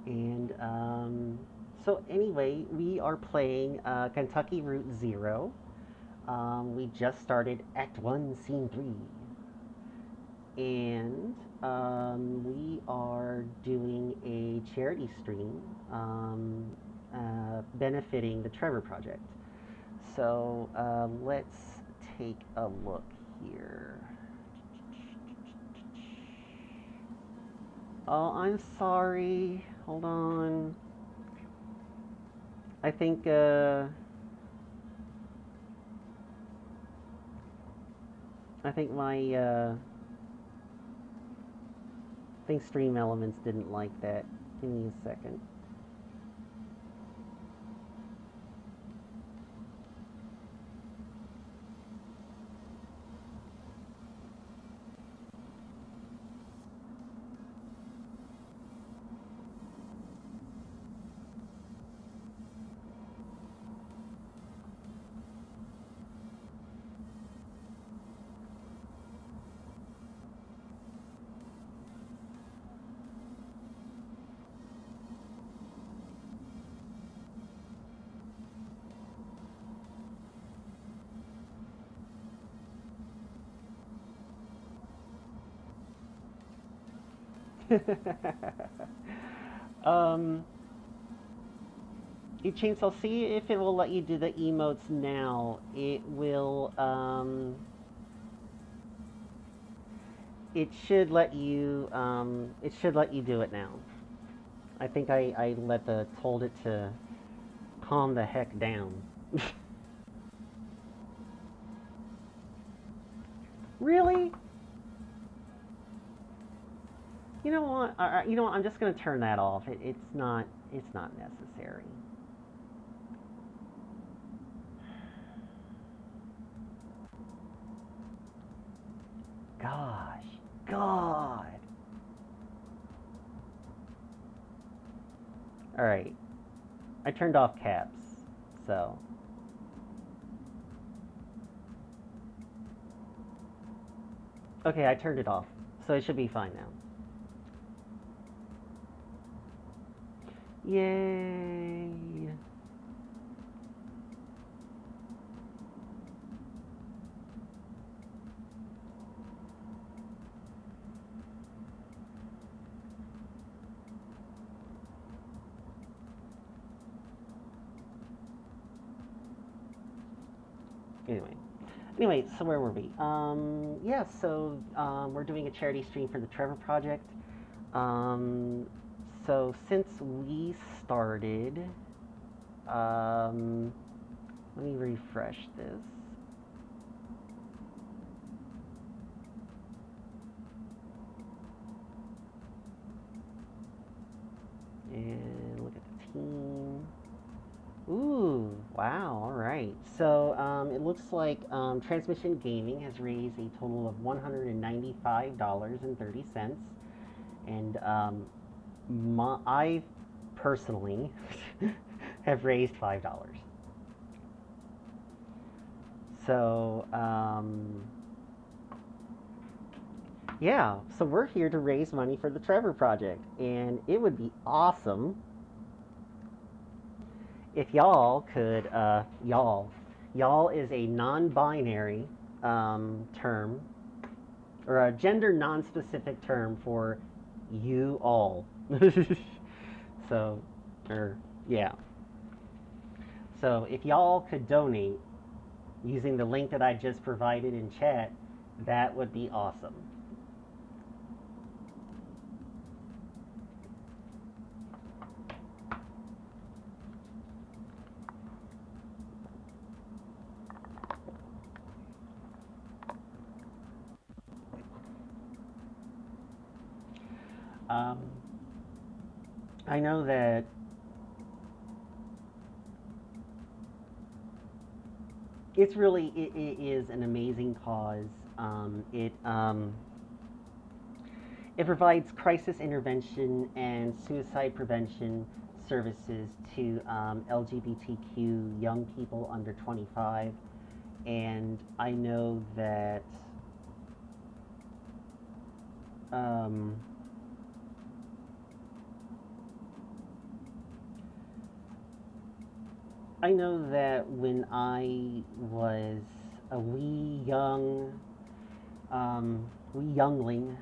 And so anyway, we are playing Kentucky Route Zero. We just started Act 1, Scene 3. And we are doing a charity stream benefiting the Trevor Project. So let's take a look here. Oh, I'm sorry. Hold on. I think my I think Stream Elements didn't like that. Give me a second. um, you Chainsaw, see if it will let you do the emotes now. It will, it should let you, do it now. I think I told it to calm the heck down. Really? You know what? You know what? I'm just gonna turn that off. It's not necessary. Gosh, God. All right, I turned off caps, so. Okay, I turned it off, so it should be fine now. Yay! Anyway, so where were we? Yeah, so we're doing a charity stream for the Trevor Project. Um, so since we started, um, let me refresh this. And look at the team. Ooh, wow, all right. So it looks like Transmission Gaming has raised a total of $195.30. And I personally have raised $5. So, yeah, so we're here to raise money for the Trevor Project. And it would be awesome if y'all could, y'all is a non binary term, or a gender non specific term for you all. So, or, yeah. So if y'all could donate using the link that I just provided in chat, that would be awesome. Um, I know that it is an amazing cause. It provides crisis intervention and suicide prevention services to LGBTQ young people under 25, and um, I know that when I was a wee youngling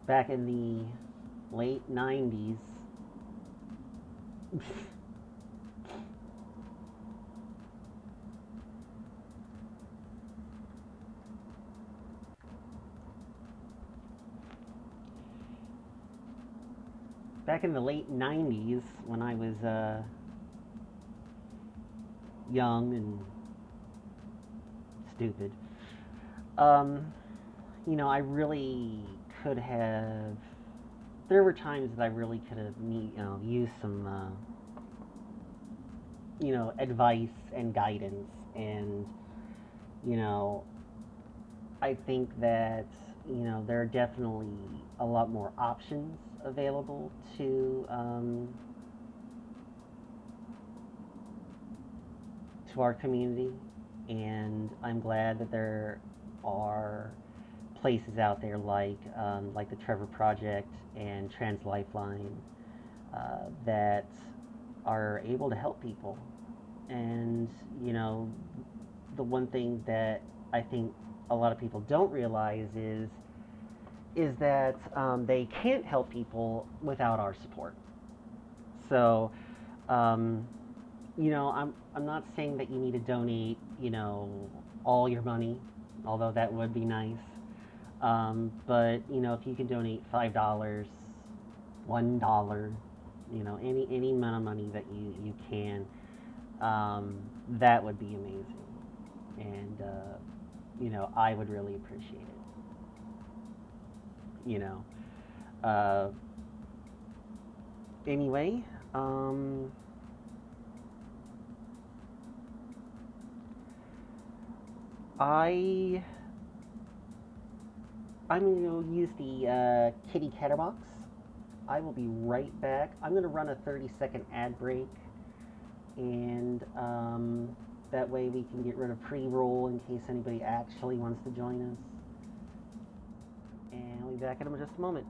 back in the late 90s. Back in the late 90s, when I was young and stupid, um, I really could have. There were times that I really could have, used some, advice and guidance, and you know, I think that there are definitely a lot more options available to our community, and I'm glad that there are places out there like the Trevor Project and Trans Lifeline that are able to help people. And the one thing that I think a lot of people don't realize is that they can't help people without our support. So, um, I'm not saying that you need to donate, all your money, although that would be nice. But if you can donate $5, $1, any amount of money that you can, that would be amazing, and I would really appreciate it. You know. Uh, anyway, um, I I'm gonna use the kitty catterbox. I will be right back. I'm gonna run a 30-second ad break, and that way we can get rid of pre-roll in case anybody actually wants to join us. And I'll be back in just a moment.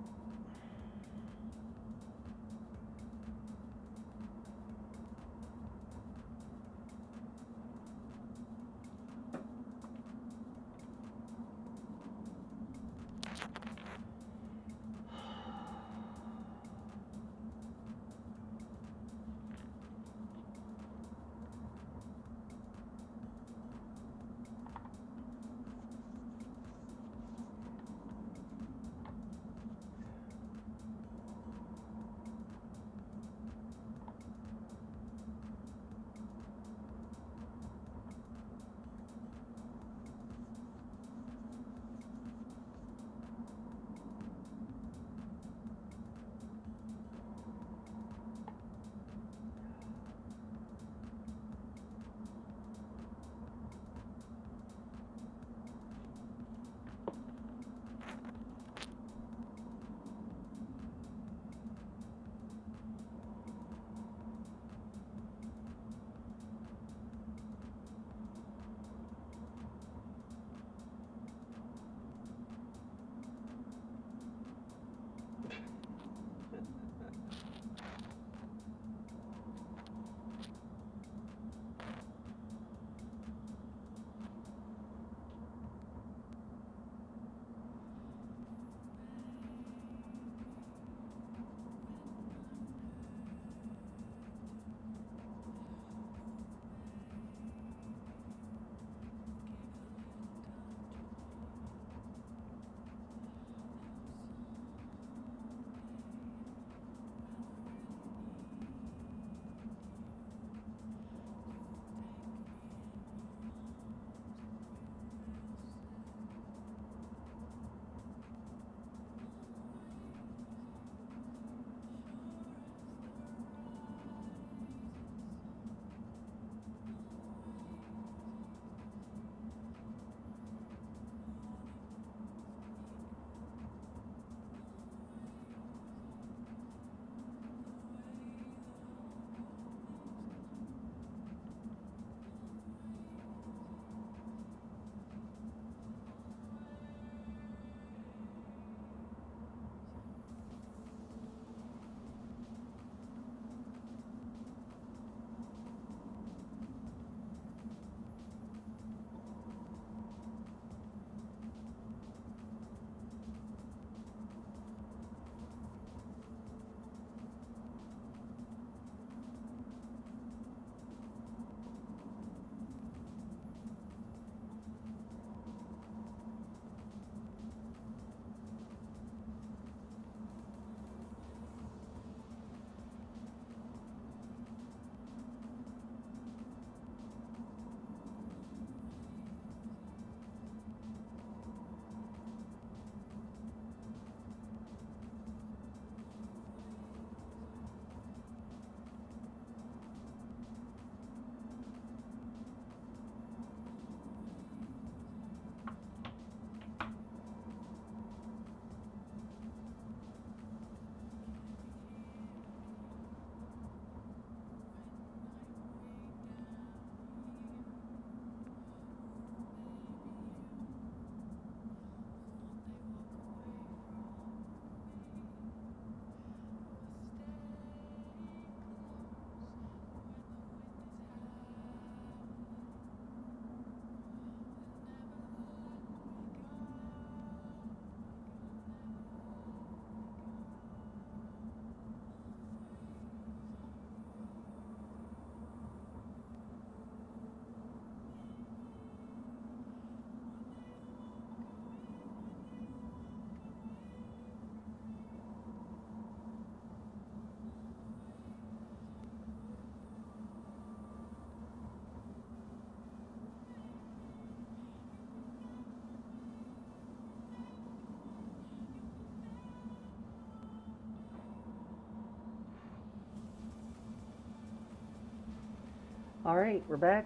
All right, we're back.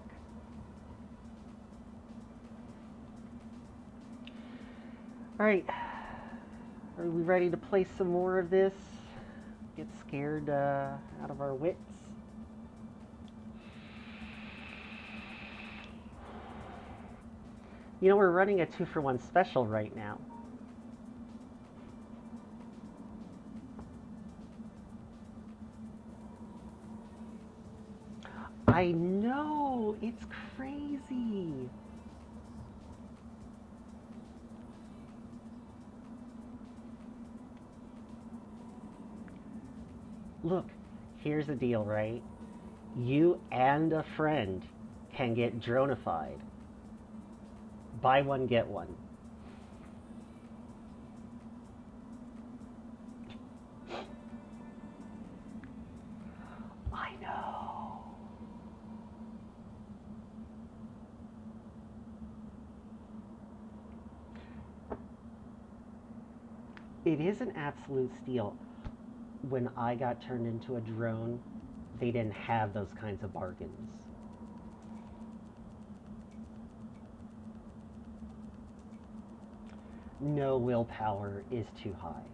All right, are we ready to play some more of this? Get scared out of our wits? You know, we're running a 2-for-1 special right now. I know, it's crazy. Look, here's the deal, right? You and a friend can get dronified. Buy one, get one. I know. It is an absolute steal. When I got turned into a drone, they didn't have those kinds of bargains. No willpower is too high.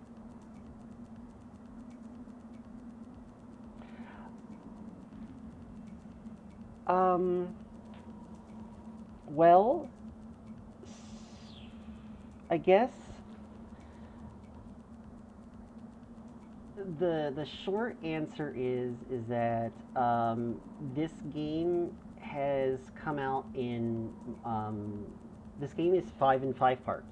Um, well, I guess the short answer is that this game has come out in this game is 5 and 5 parts,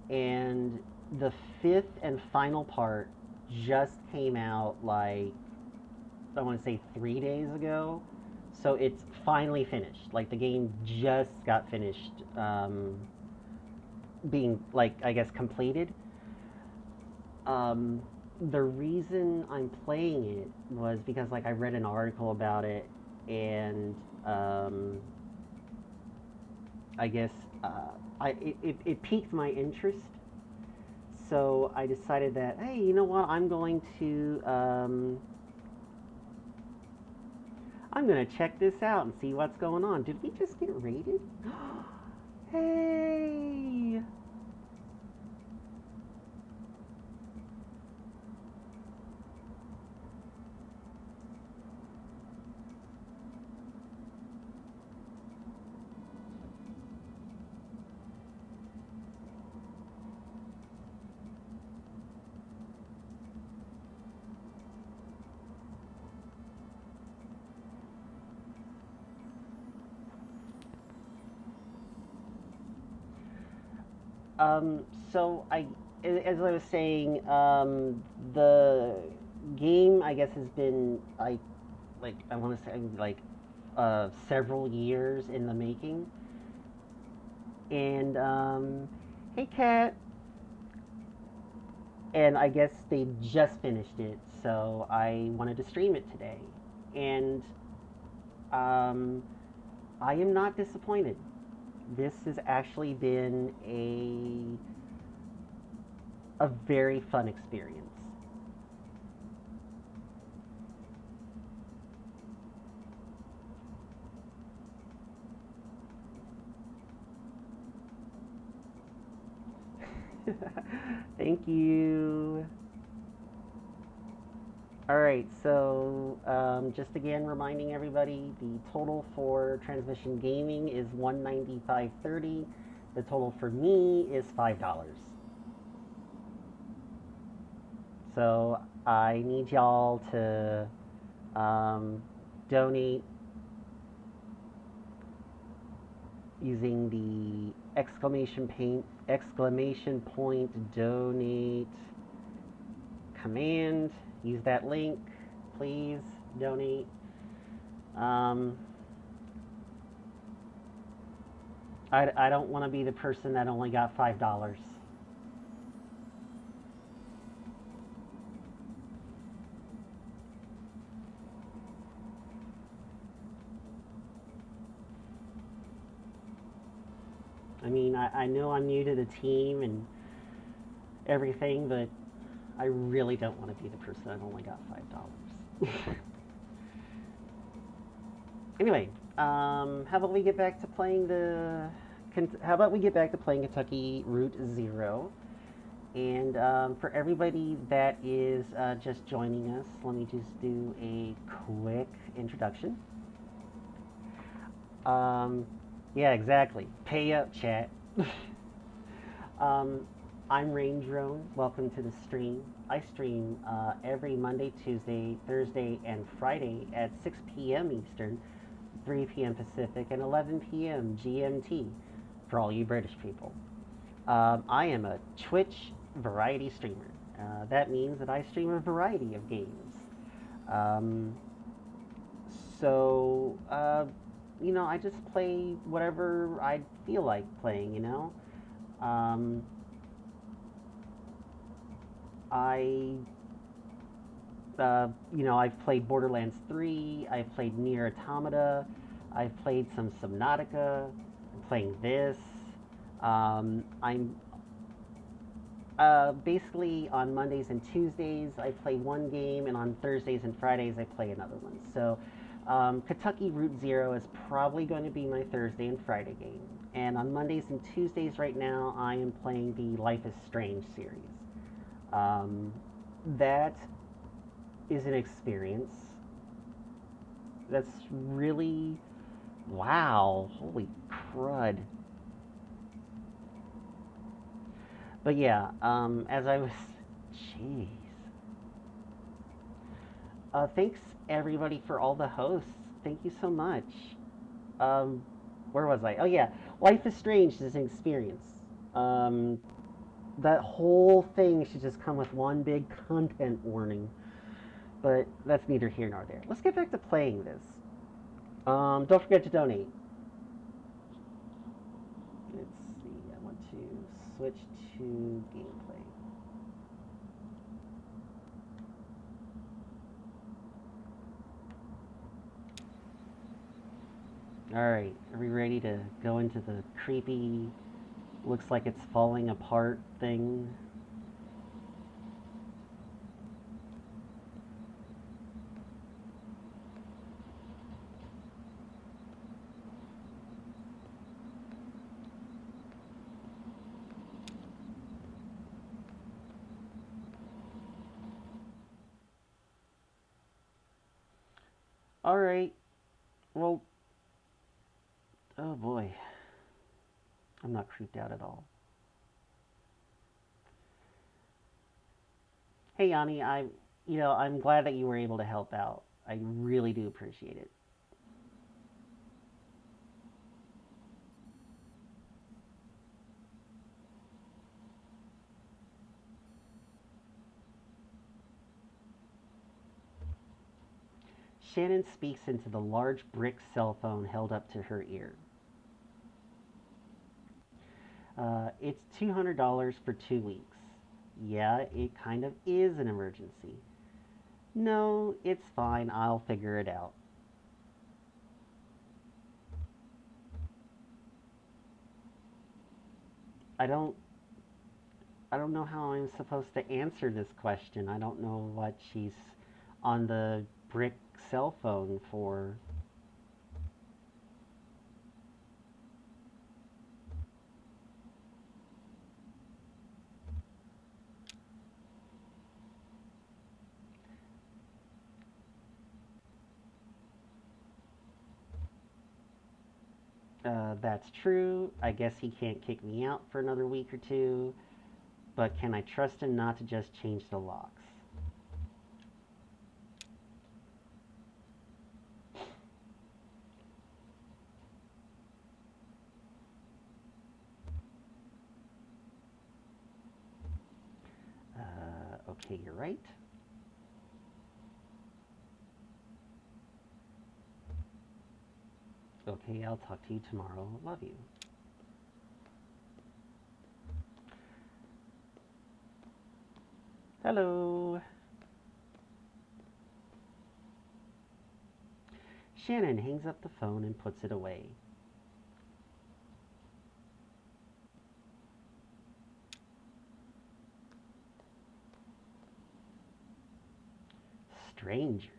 and the fifth and final part just came out like I want to say 3 days ago. So it's finally finished. Like the game just got finished, being like I guess completed. Um, the reason I'm playing it was because like I read an article about it, and I guess it piqued my interest. So I decided that hey, you know what? I'm gonna check this out and see what's going on. Did we just get raided? Hey! Um, so I, as I was saying, the game I guess has been like I want to say like several years in the making, and hey cat, and I guess they just finished it, so I wanted to stream it today, and um, I am not disappointed. This has actually been a very fun experience. Thank you. All right, so just again reminding everybody, the total for Transmission Gaming is $195.30. The total for me is $5. So I need y'all to um, donate using the exclamation point donate command. Use that link, please donate. Um, I don't want to be the person that only got $5. I mean, I know I'm new to the team and everything, but I really don't want to be the person that only got $5. Anyway, how about we get back to playing how about we get back to playing Kentucky Route Zero? And for everybody that is just joining us, let me just do a quick introduction. Um, yeah, exactly. Pay up, chat. um, I'm Rain Drone. Welcome to the stream. I stream every Monday, Tuesday, Thursday, and Friday at 6 p.m. Eastern, 3 p.m. Pacific, and 11 p.m. GMT for all you British people. I am a Twitch variety streamer. That means that I stream a variety of games. Um, so, I just play whatever I feel like playing. Um, I, I've played Borderlands 3, I've played Nier Automata, I've played some Subnautica, I'm playing this. I'm basically on Mondays and Tuesdays I play one game, and on Thursdays and Fridays I play another one. So Kentucky Route Zero is probably going to be my Thursday and Friday game. And on Mondays and Tuesdays right now I am playing the Life is Strange series. Um, that is an experience. That's really wow. Holy crud. But yeah, as I was, jeez. Thanks everybody for all the hosts. Thank you so much. Um, where was I? Oh yeah, Life is Strange is an experience. Um, that whole thing should just come with one big content warning. But that's neither here nor there. Let's get back to playing this. Don't forget to donate. Let's see. I want to switch to gameplay. All right, are we ready to go into the creepy, looks like it's falling apart thing? All right. Well, oh boy, I'm not creeped out at all. Hey, Yanni, I'm glad that you were able to help out. I really do appreciate it. Shannon speaks into the large brick cell phone held up to her ear. It's $200 for 2 weeks. Yeah, it kind of is an emergency. No, it's fine. I'll figure it out. I don't I don't know how I'm supposed to answer this question. I don't know what she's on the brick cell phone for. That's true. I guess he can't kick me out for another week or two, but can I trust him not to just change the locks? Okay, you're right. Okay, I'll talk to you tomorrow. Love you. Hello. Shannon hangs up the phone and puts it away. Stranger.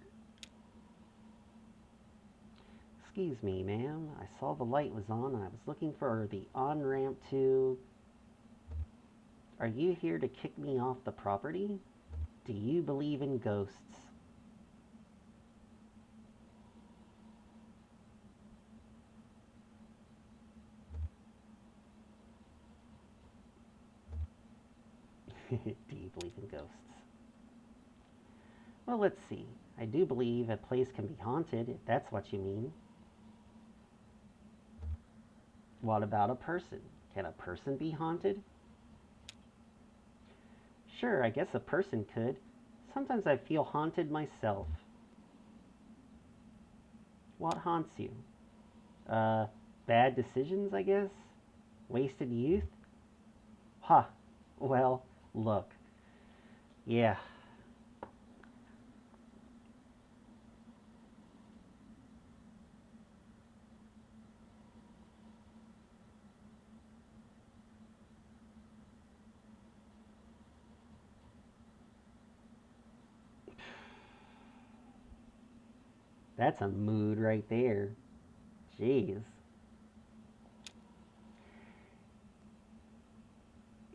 Excuse me, ma'am. I saw the light was on and I was looking for the on-ramp to... Are you here to kick me off the property? Do you believe in ghosts? Do you believe in ghosts? Well, let's see. I do believe a place can be haunted, if that's what you mean. What about a person? Can a person be haunted? Sure, I guess a person could. Sometimes I feel haunted myself. What haunts you? Uh, Bad decisions, I guess? Wasted youth? Huh. Well, look. Yeah. That's a mood right there. Jeez.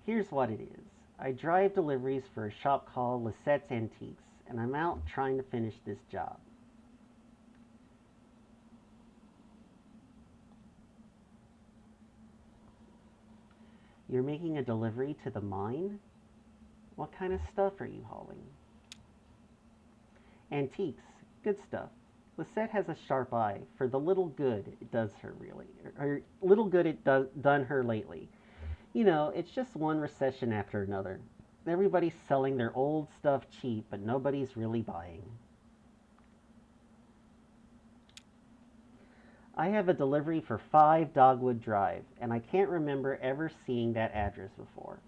Here's what it is. I drive deliveries for a shop called Lisette's Antiques, and I'm out trying to finish this job. You're making a delivery to the mine? What kind of stuff are you hauling? Antiques. Good stuff. Lisette has a sharp eye for the little good it does her really, or little good it done her lately. You know, it's just one recession after another. Everybody's selling their old stuff cheap, but nobody's really buying. I have a delivery for 5 Dogwood Drive, and I can't remember ever seeing that address before.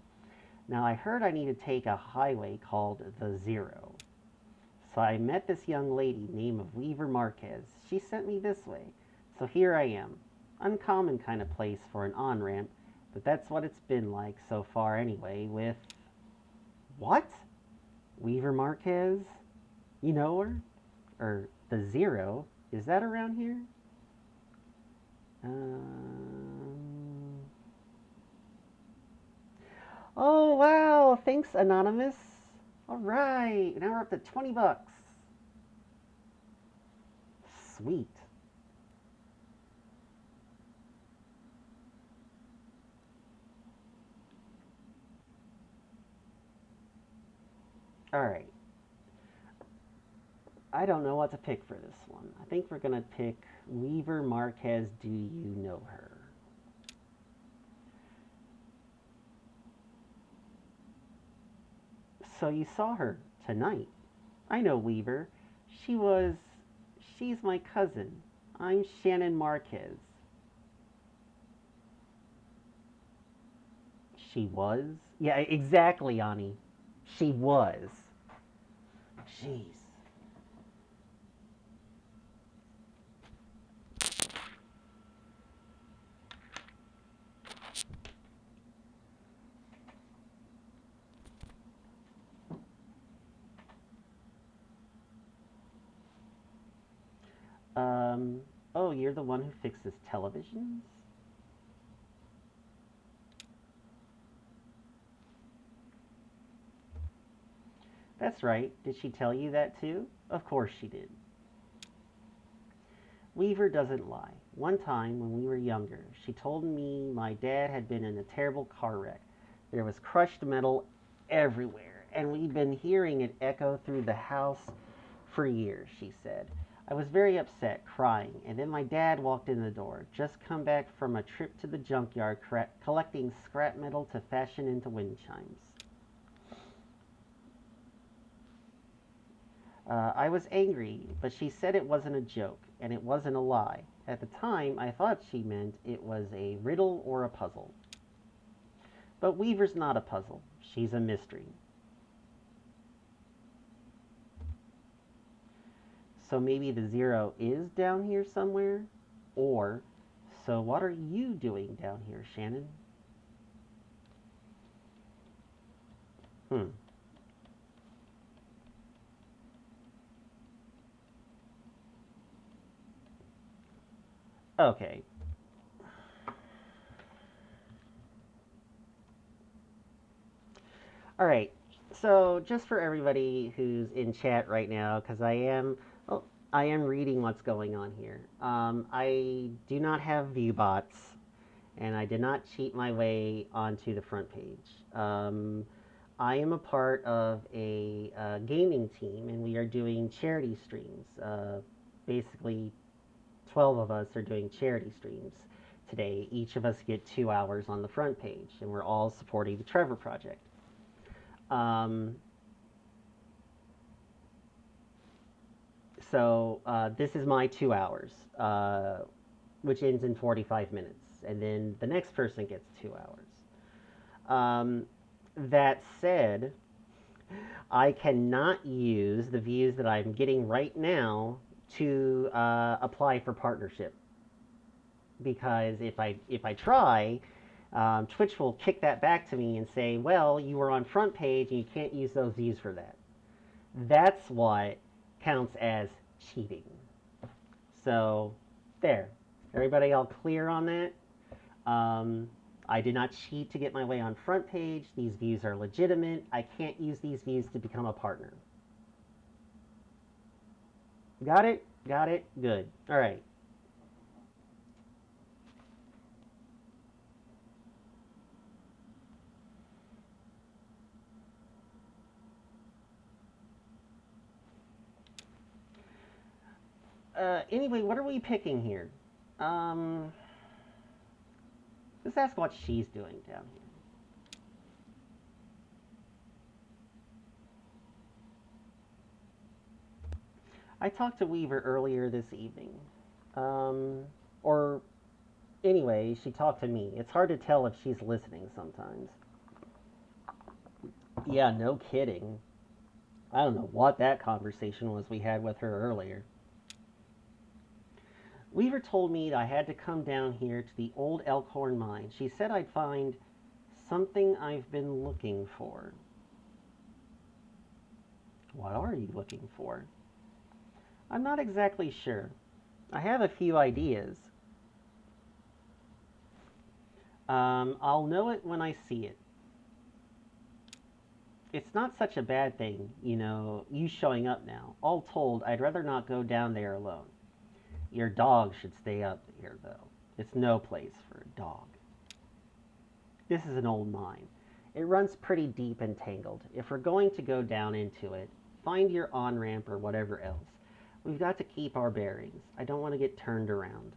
Now, I heard I need to take a highway called the Zero. So I met this young lady named Weaver Marquez. She sent me this way. So here I am. Uncommon kind of place for an on-ramp, but that's what it's been like so far anyway with... What? Weaver Marquez? You know her? Or the Zero? Is that around here? Oh, wow. Thanks, Anonymous. All right. Now we're up to 20 bucks. Sweet. All right. I don't know what to pick for this one. I think we're going to pick Weaver Marquez. Do you know her? So you saw her tonight. I know Weaver. She was... She's my cousin. I'm Shannon Marquez. She was? Yeah, exactly, Ani. She was. Jeez. Oh, you're the one who fixes televisions? That's right. Did she tell you that too? Of course she did. Weaver doesn't lie. One time, when we were younger, she told me my dad had been in a terrible car wreck. There was crushed metal everywhere, and we'd been hearing it echo through the house for years, she said. I was very upset, crying, and then my dad walked in the door, just come back from a trip to the junkyard collecting scrap metal to fashion into wind chimes. I was angry, but she said it wasn't a joke, and it wasn't a lie. At the time, I thought she meant it was a riddle or a puzzle. But Weaver's not a puzzle. She's a mystery. So maybe the Zero is down here somewhere? Or, so what are you doing down here, Shannon? Hmm. Okay. All right. So just for everybody who's in chat right now, because well, I am reading what's going on here. I do not have view bots, and I did not cheat my way onto the front page. I am a part of a gaming team, and we are doing charity streams. Basically, 12 of us are doing charity streams today. Each of us get 2 hours on the front page, and we're all supporting the Trevor Project. Um, so this is my 2 hours, which ends in 45 minutes, and then the next person gets 2 hours. Um, that said, I cannot use the views that I'm getting right now to apply for partnership because if I try, Twitch will kick that back to me and say, "Well, you were on front page and you can't use those views for that." That's what counts as cheating. So, there. Everybody all clear on that? Um, I did not cheat to get my way on front page. These views are legitimate. I can't use these views to become a partner. Got it? Got it? Good. All right. Anyway, what are we picking here? Um, let's ask what she's doing down here. I talked to Weaver earlier this evening. Um, or anyway, she talked to me. It's hard to tell if she's listening sometimes. Yeah, no kidding. I don't know what that conversation was we had with her earlier. Weaver told me I had to come down here to the old Elkhorn mine. She said I'd find something I've been looking for. What are you looking for? I'm not exactly sure. I have a few ideas. I'll know it when I see it. It's not such a bad thing, you showing up now. All told, I'd rather not go down there alone. Your dog should stay up here, though. It's no place for a dog. This is an old mine. It runs pretty deep and tangled. If we're going to go down into it, find your on ramp or whatever else. We've got to keep our bearings. I don't want to get turned around.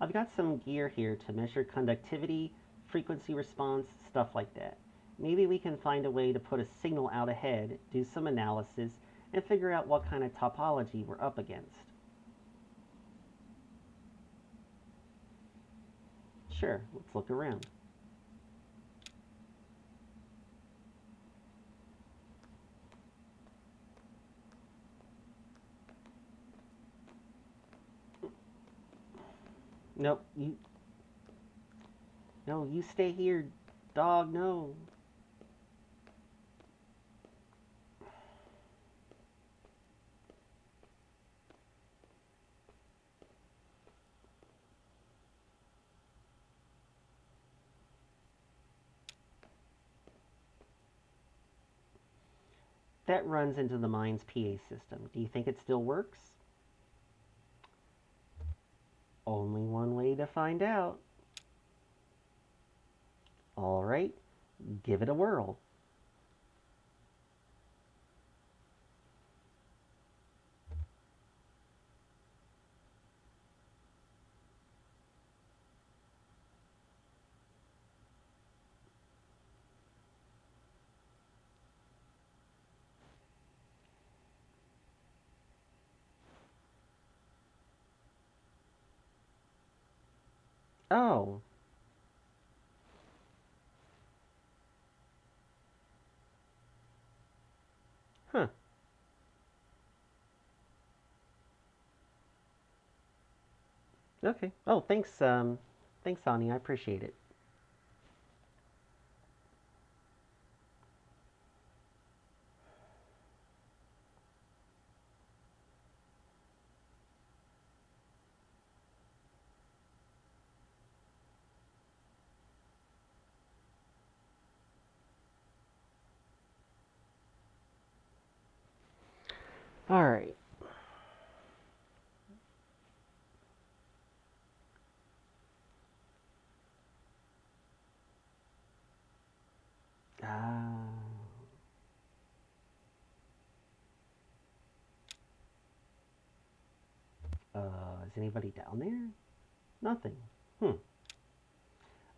I've got some gear here to measure conductivity, frequency response, stuff like that. Maybe we can find a way to put a signal out ahead, do some analysis, and figure out what kind of topology we're up against. Sure, let's look around. Nope, no, you stay here, dog, no. That runs into the mine's PA system. Do you think it still works? Only one way to find out. All right, give it a whirl. Oh, huh. Okay. Oh, thanks. Thanks, Sonny. I appreciate it. All right. Uh, is anybody down there? Nothing. Hmm.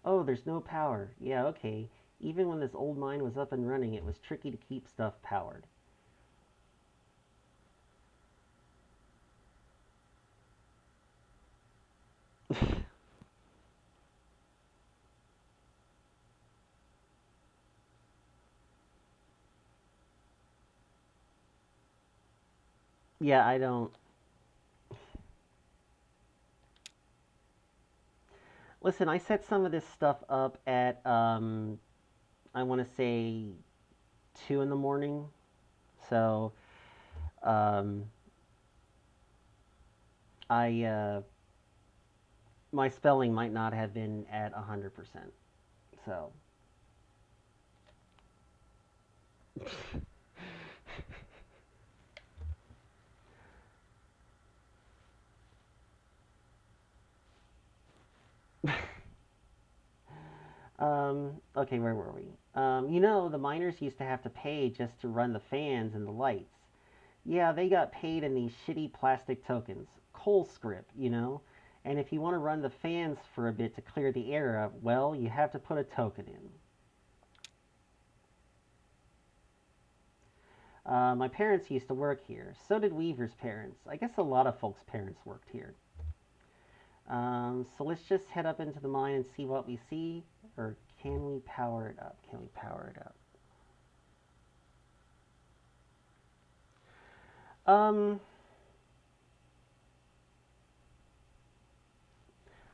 Oh, there's no power. Yeah, okay. Even when this old mine was up and running, it was tricky to keep stuff powered. Yeah, I don't. Listen, I set some of this stuff up at, I want to say 2 in the morning. So, um, my spelling might not have been at 100%. So, okay, where were we? The miners used to have to pay just to run the fans and the lights. Yeah, they got paid in these shitty plastic tokens. Coal script. And if you want to run the fans for a bit to clear the air up, well, you have to put a token in. My parents used to work here. So did Weaver's parents. I guess a lot of folks' parents worked here. So let's just head up into the mine and see what we see. Or can we power it up? Can we power it up? Um,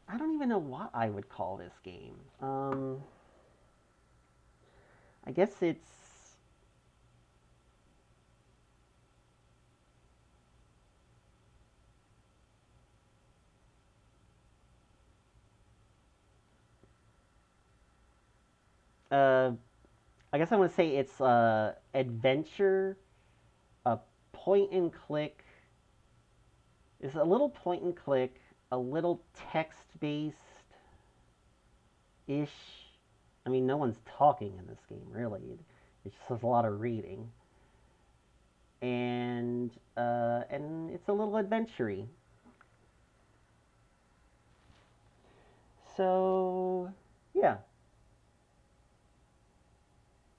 I don't even know what I would call this game. I guess it's. Uh, I guess I want to say it's adventure, a point and click. It's a little point and click, a little text based ish. I mean, no one's talking in this game, really. It's just a lot of reading, and it's a little adventure-y. So, yeah,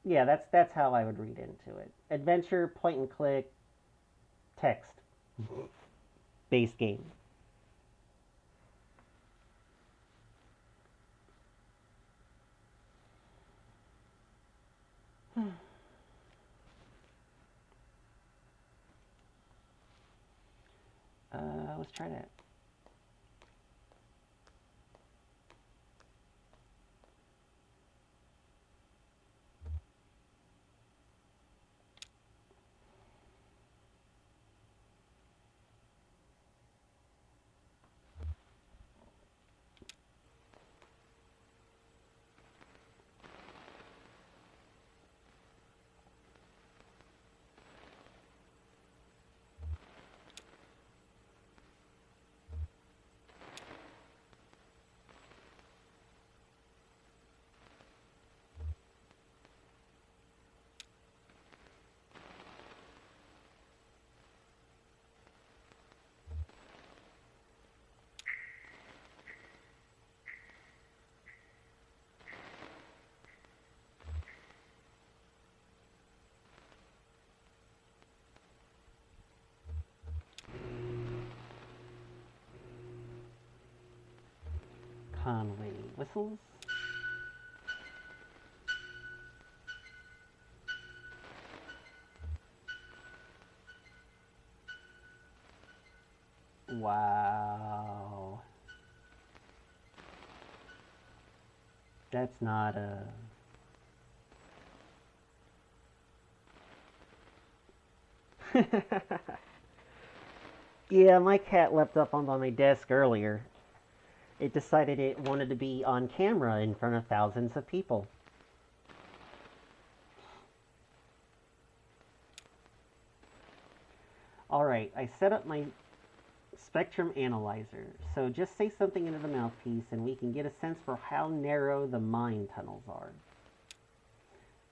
yeah, that's how I would read into it. Adventure, point and click, text based game. Let's try that. Conway whistles. Wow. That's not Yeah, my cat leapt up onto my desk earlier. It decided it wanted to be on camera in front of thousands of people. Alright, I set up my spectrum analyzer. So just say something into the mouthpiece and we can get a sense for how narrow the mind tunnels are.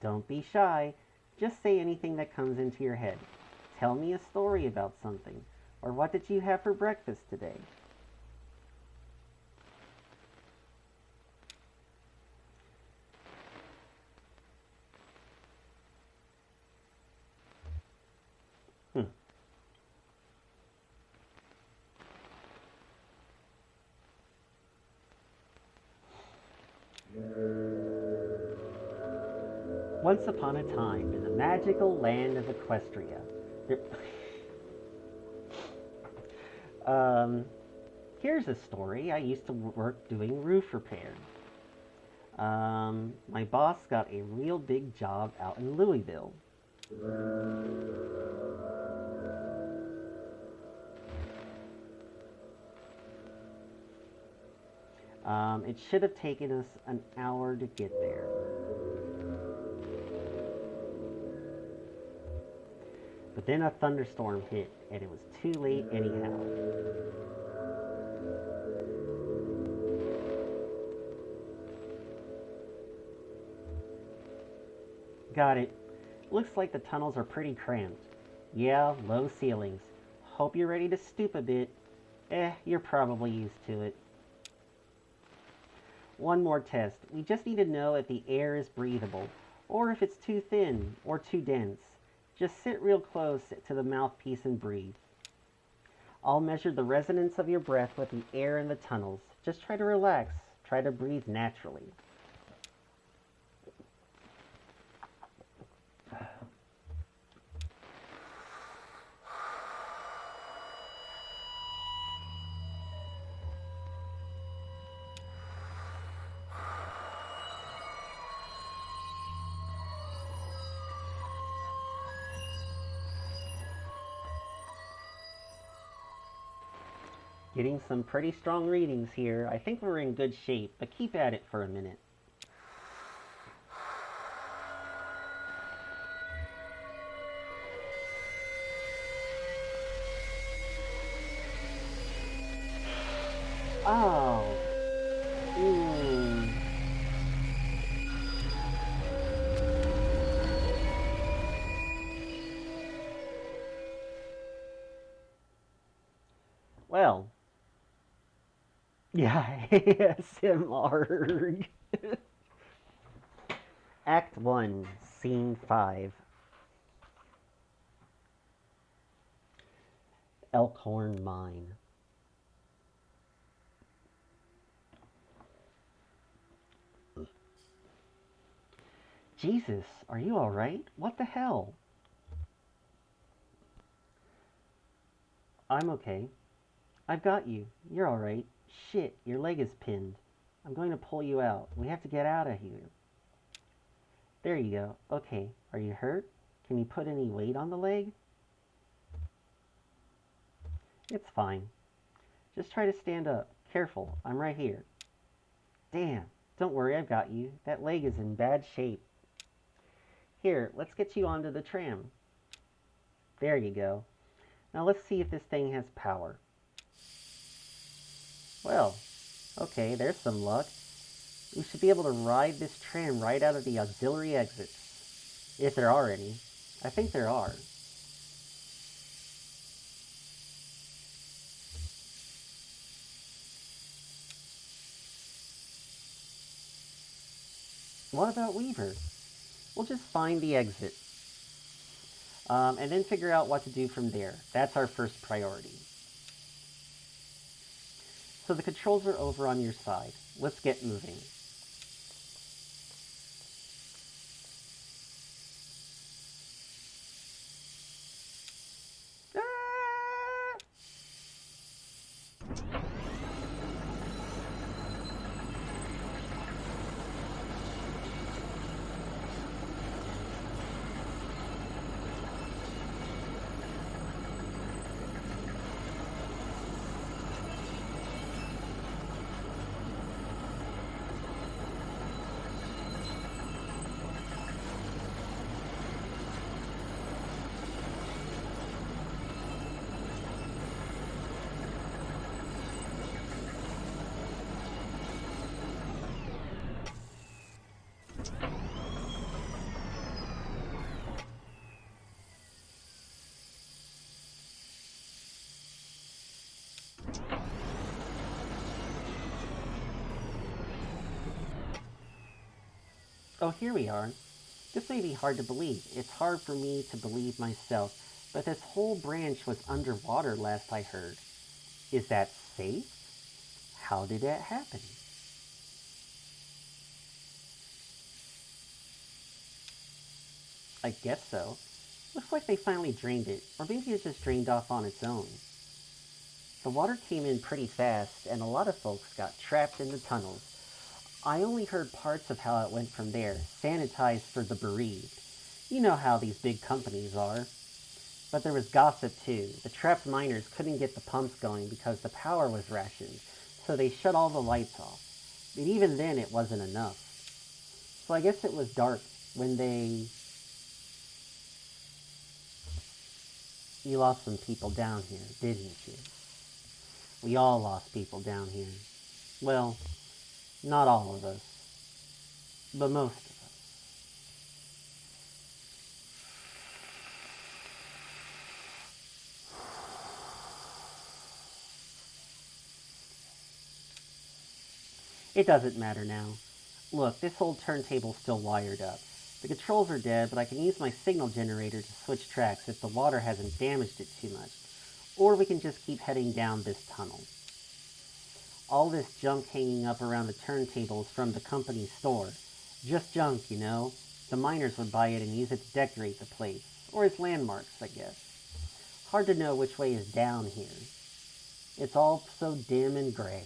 Don't be shy. Just say anything that comes into your head. Tell me a story about something. Or what did you have for breakfast today? Once upon a time, in the magical land of Equestria, there... um, here's a story. I used to work doing roof repair. My boss got a real big job out in Louisville. It should have taken us an hour to get there. But then a thunderstorm hit, and it was too late anyhow. Got it. Looks like the tunnels are pretty cramped. Yeah, low ceilings. Hope you're ready to stoop a bit. You're probably used to it. One more test. We just need to know if the air is breathable, or if it's too thin or too dense. Just sit real close to the mouthpiece and breathe. I'll measure the resonance of your breath with the air in the tunnels. Just try to relax. Try to breathe naturally. Getting some pretty strong readings here. I think we're in good shape, but keep at it for a minute. Oh. Well. Yeah, ASMR. Act 1, Scene 5. Elkhorn Mine. Jesus, are you alright? What the hell? I'm okay. I've got you. You're alright. Shit, your leg is pinned. I'm going to pull you out. We have to get out of here. There you go. Okay, are you hurt? Can you put any weight on the leg? It's fine. Just try to stand up. Careful, I'm right here. Damn, don't worry, I've got you. That leg is in bad shape. Here, let's get you onto the tram. There you go. Now let's see if this thing has power. Well, okay, there's some luck. We should be able to ride this tram right out of the auxiliary exits. If there are any. I think there are. What about Weaver? We'll just find the exit. And then figure out what to do from there. That's our first priority. So the controls are over on your side. Let's get moving. Oh, here we are. This may be hard to believe. It's hard for me to believe myself, but this whole branch was underwater last I heard. Is that safe? How did that happen? I guess so. Looks like they finally drained it, or maybe it just drained off on its own. The water came in pretty fast, and a lot of folks got trapped in the tunnels. I only heard parts of how it went from there, sanitized for the bereaved. You know how these big companies are. But there was gossip too. The trapped miners couldn't get the pumps going because the power was rationed, so they shut all the lights off. But even then, it wasn't enough. So I guess it was dark when they... You lost some people down here, didn't you? We all lost people down here. Well, not all of us, but most of us. It doesn't matter now. Look, this old turntable's still wired up. The controls are dead, but I can use my signal generator to switch tracks if the water hasn't damaged it too much. Or we can just keep heading down this tunnel. All this junk hanging up around the turntables from the company store. Just junk, you know. The miners would buy it and use it to decorate the place. Or as landmarks, I guess. Hard to know which way is down here. It's all so dim and gray.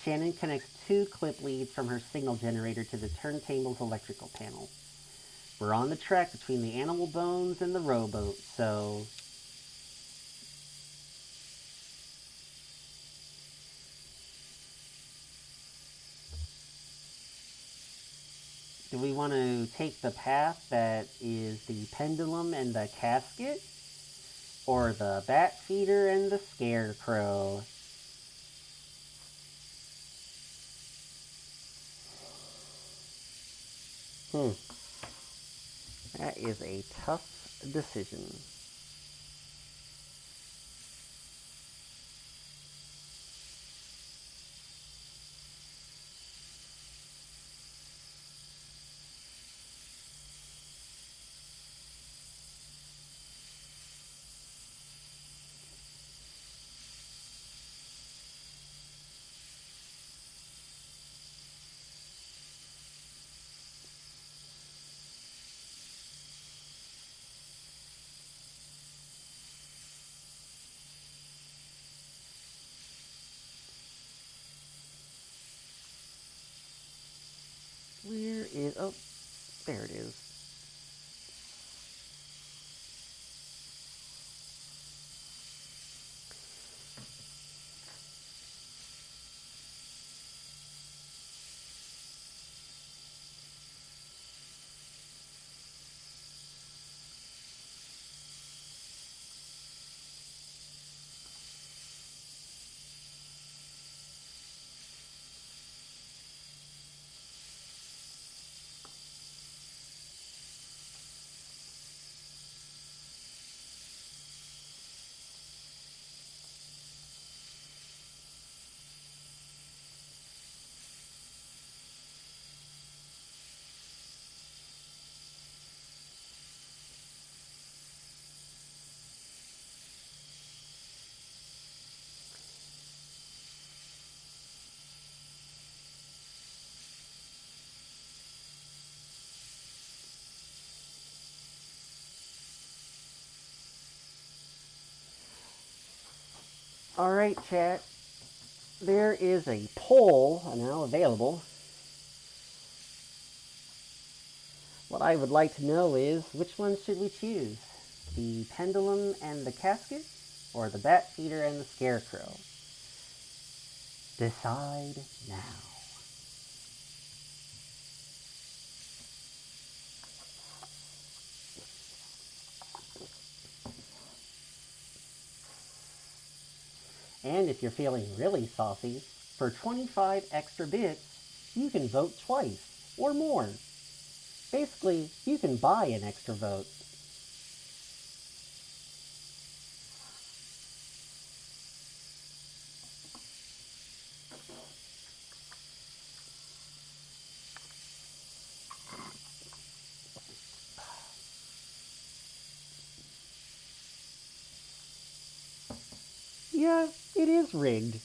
Shannon connects two clip leads from her signal generator to the turntable's electrical panel. We're on the track between the animal bones and the rowboat, so... Do we want to take the path that is the pendulum and the casket? Or the bat feeder and the scarecrow? That is a tough decision. Where is... Oh, there it is. Alright, chat. There is a poll now available. What I would like to know is, which one should we choose? The pendulum and the casket? Or the bat feeder and the scarecrow? Decide now. And if you're feeling really saucy, for 25 extra bits, you can vote twice, or more. Basically, you can buy an extra vote. Yeah, it is rigged.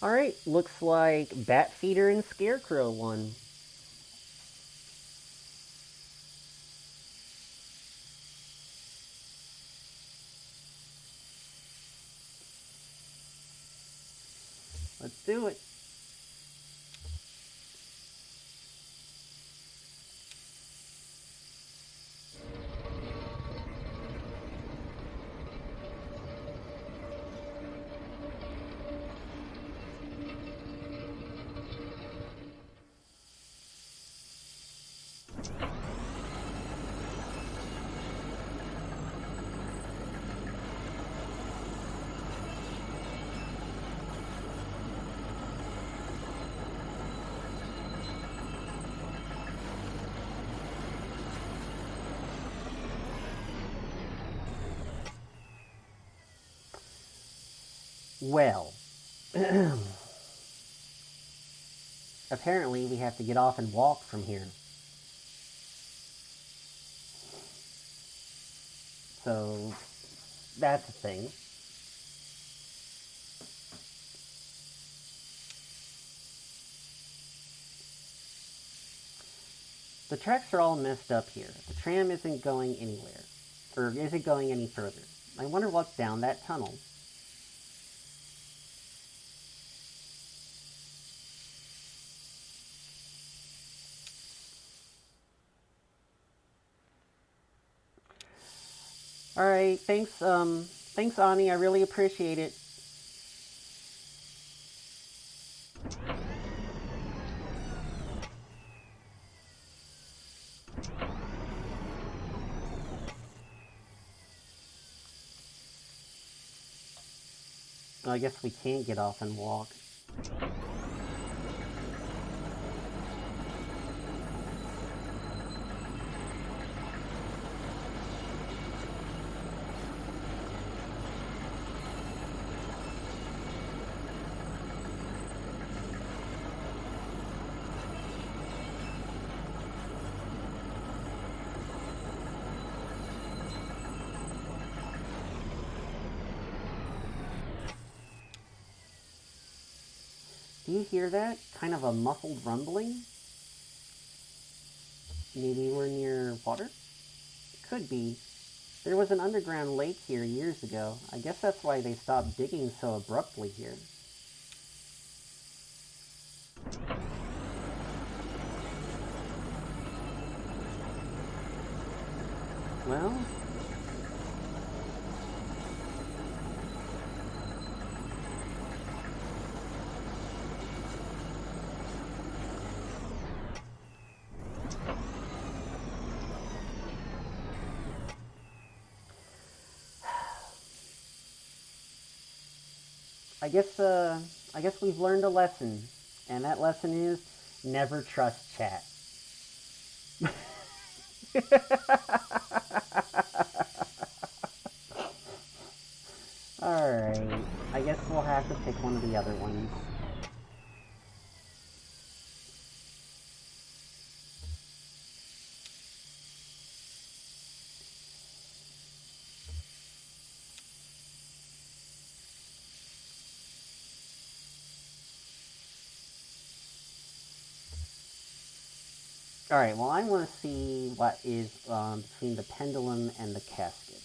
Alright, looks like Bat Feeder and Scarecrow won. Let's do it. Well, apparently we have to get off and walk from here. So, that's a thing. The tracks are all messed up here. The tram isn't going anywhere. Or isn't going any further. I wonder what's down that tunnel. Alright, thanks Ani, I really appreciate it. Well, I guess we can't get off and walk. Do you hear that? Kind of a muffled rumbling? Maybe we're near water? Could be. There was an underground lake here years ago. I guess that's why they stopped digging so abruptly here. Well, I guess we've learned a lesson, and that lesson is never trust chat. Alright, I guess we'll have to pick one of the other ones. Alright, well I want to see what is between the pendulum and the casket.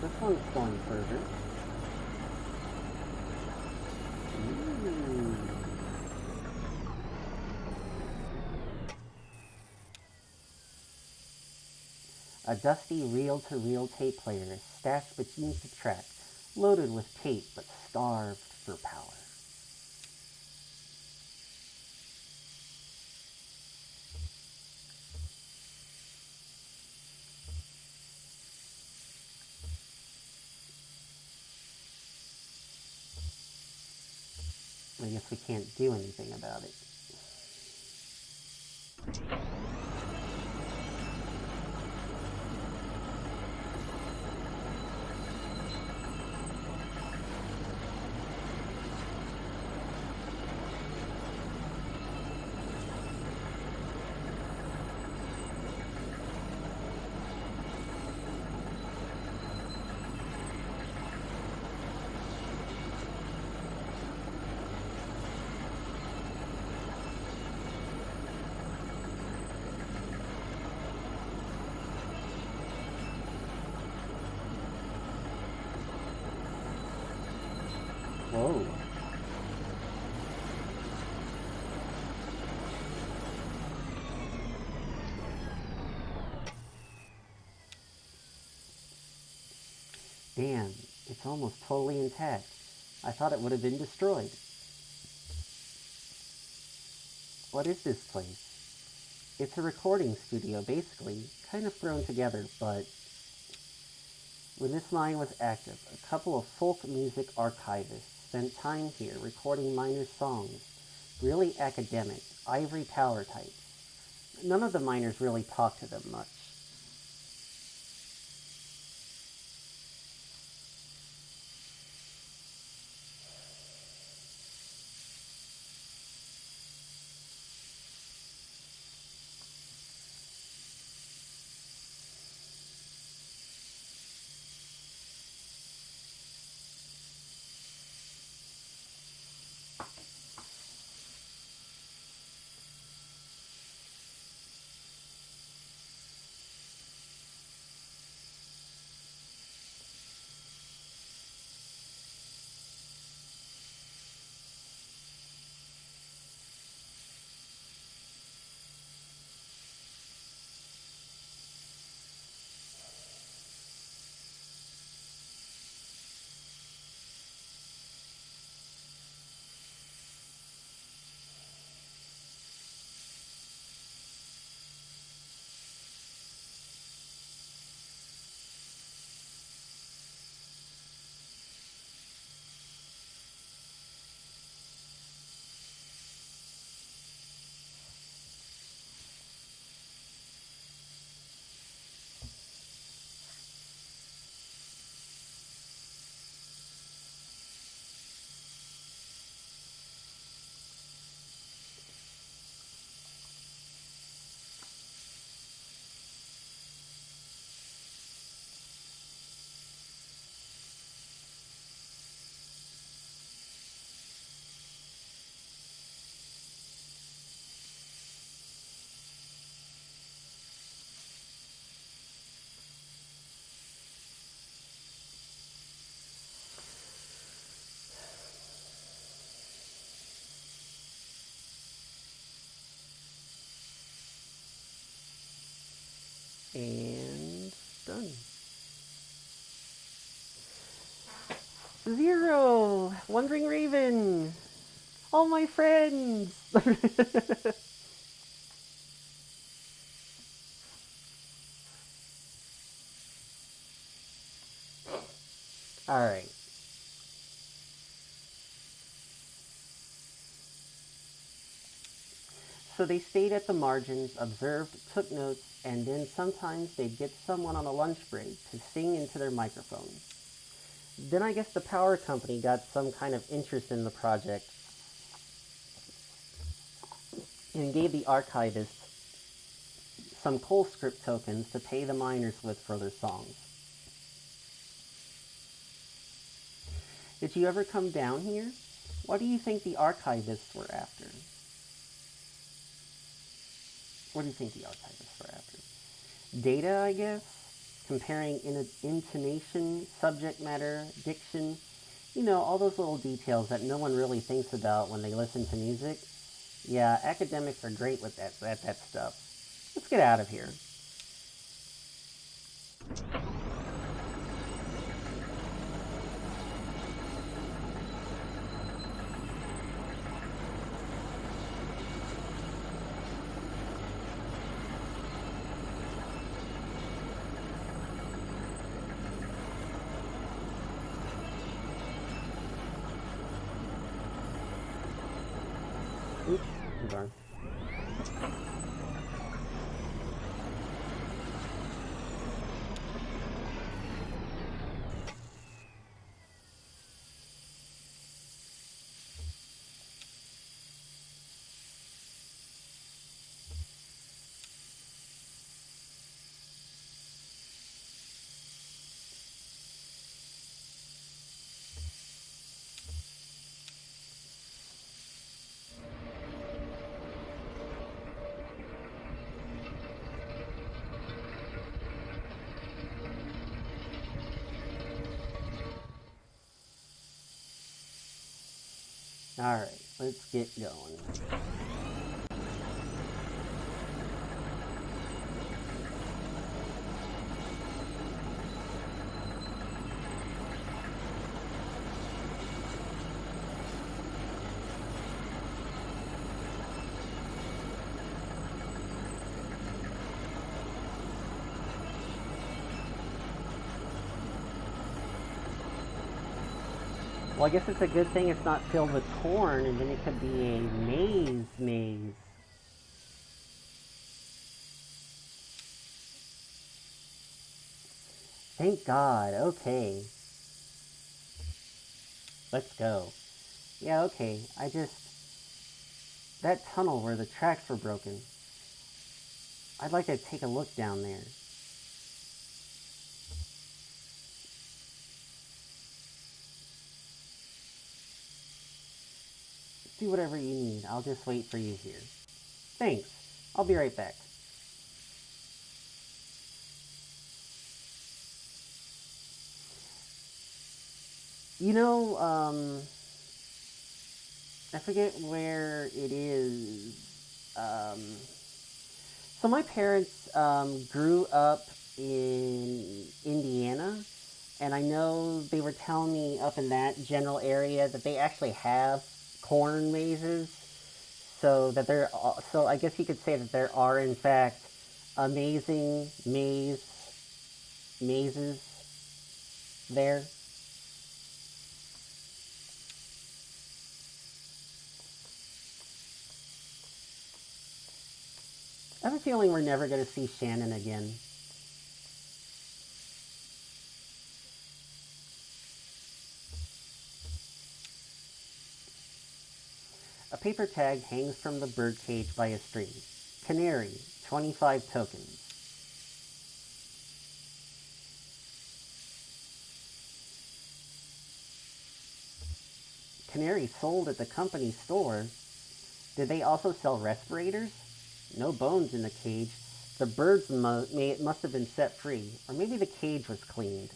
this one's going further. Ooh. A dusty reel-to-reel tape player is stashed beneath the track, loaded with tape but starved for power. I guess we can't do anything about it. Whoa. Damn, it's almost totally intact. I thought it would have been destroyed. What is this place? It's a recording studio, basically, kind of thrown together, but when this mine was active, a couple of folk music archivists spent time here recording miners' songs. Really academic, ivory tower types. None of the miners really talked to them much. And done. 0! Wandering Raven! All my friends! Alright. So they stayed at the margins, observed, took notes, and then sometimes they'd get someone on a lunch break to sing into their microphone. Then I guess the power company got some kind of interest in the project and gave the archivist some coal script tokens to pay the miners with for their songs. Did you ever come down here? What do you think the archivists were after? What do you think the archivists were after? Data, I guess? comparing intonation, subject matter, diction, all those little details that no one really thinks about when they listen to music. Yeah, academics are great with that stuff. Let's get out of here. Oops, darn. Alright, let's get going. Well, I guess it's a good thing it's not filled with corn, and then it could be a maze. Thank God, okay. Let's go. Yeah, okay, that tunnel where the tracks were broken. I'd like to take a look down there. Do whatever you need. I'll just wait for you here. Thanks. I'll be right back. I forget where it is. So my parents grew up in Indiana, and I know they were telling me up in that general area that they actually have corn mazes. So I guess you could say that there are in fact amazing mazes there. I have a feeling we're never going to see Shannon again. A paper tag hangs from the birdcage by a string. Canary, 25 tokens. Canary sold at the company store. Did they also sell respirators? No bones in the cage. The birds must have been set free, or maybe the cage was cleaned.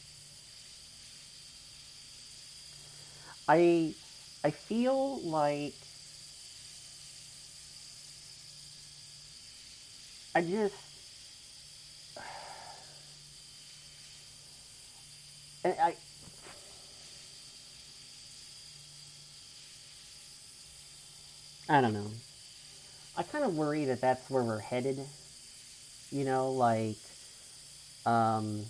I feel like I just I I don't know. I kind of worry that that's where we're headed. You know, like um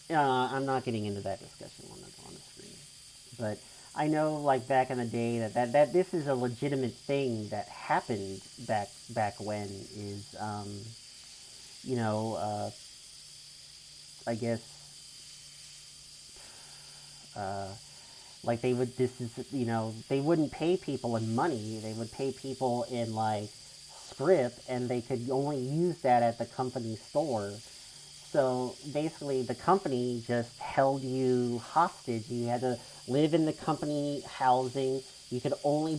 I'm not getting into that discussion on the screen. But I know, like back in the day, that this is a legitimate thing that happened back when is, you know, I guess, uh, like they wouldn't pay people in money. They would pay people in like script, and they could only use that at the company store. So basically, the company just held you hostage. You had to live in the company housing. You only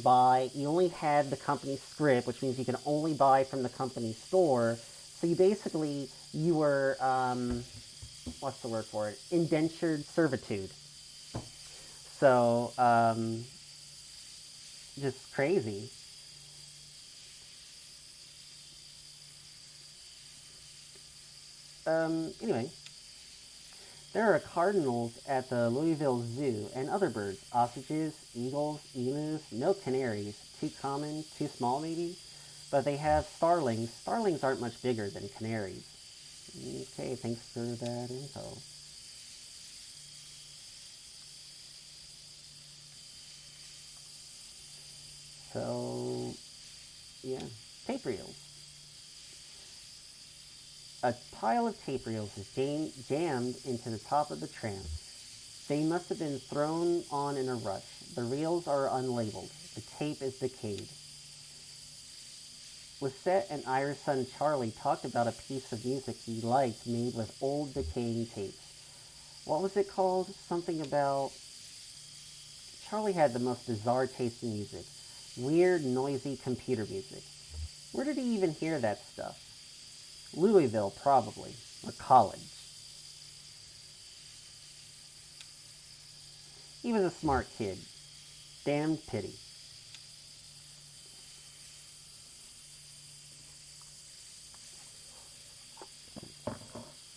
had the company script, which means you can only buy from the company store. So you were, what's the word for it? Indentured servitude. So, just crazy. Anyway, there are cardinals at the Louisville Zoo and other birds. Ostriches, eagles, emus, no canaries. Too common, too small maybe? But they have starlings. Starlings aren't much bigger than canaries. Okay, thanks for that info. So, yeah, tape reels. A pile of tape reels is jammed into the top of the tram. They must have been thrown on in a rush. The reels are unlabeled. The tape is decayed. Lisette and Ira's son Charlie talked about a piece of music he liked made with old decaying tapes. What was it called? Something about... Charlie had the most bizarre taste in music. Weird, noisy computer music. Where did he even hear that stuff? Louisville, probably. Or college. He was a smart kid. Damned pity.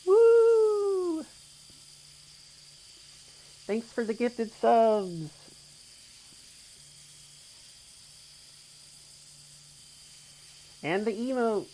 Woo! Thanks for the gifted subs! And the emote!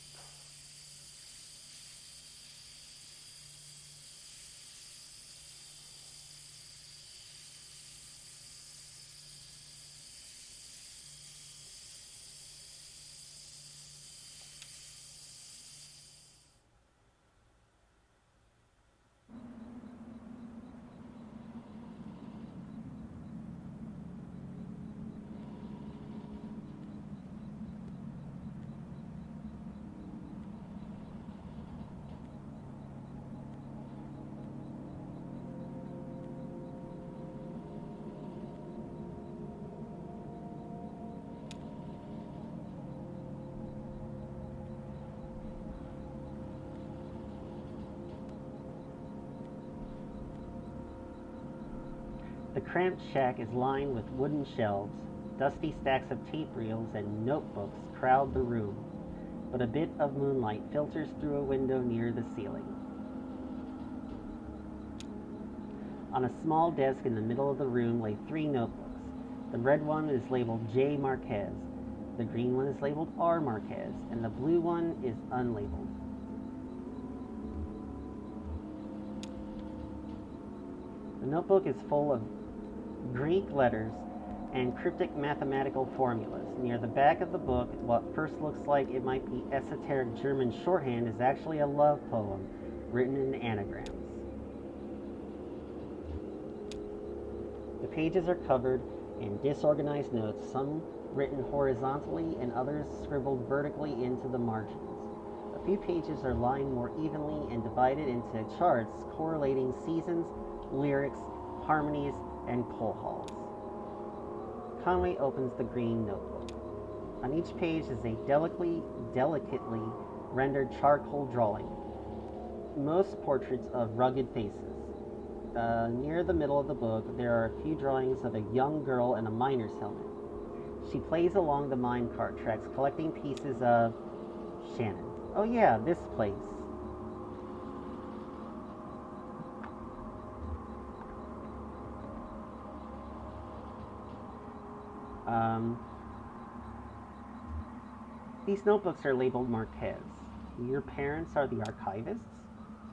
The cramped shack is lined with wooden shelves. Dusty stacks of tape reels and notebooks crowd the room, but a bit of moonlight filters through a window near the ceiling. On a small desk in the middle of the room lay 3 notebooks. The red one is labeled J. Marquez, the green one is labeled R. Marquez, and the blue one is unlabeled. The notebook is full of Greek letters and cryptic mathematical formulas. Near the back of the book, what first looks like it might be esoteric German shorthand is actually a love poem written in anagrams. The pages are covered in disorganized notes, some written horizontally and others scribbled vertically into the margins. A few pages are lined more evenly and divided into charts correlating seasons, lyrics, harmonies, and pull halls. Conway opens the green notebook. On each page is a delicately rendered charcoal drawing, most portraits of rugged faces. Near the middle of the book, there are a few drawings of a young girl in a miner's helmet. She plays along the minecart tracks, collecting pieces of Shannon. Oh yeah, this place. These notebooks are labeled Marquez. Your parents are the archivists?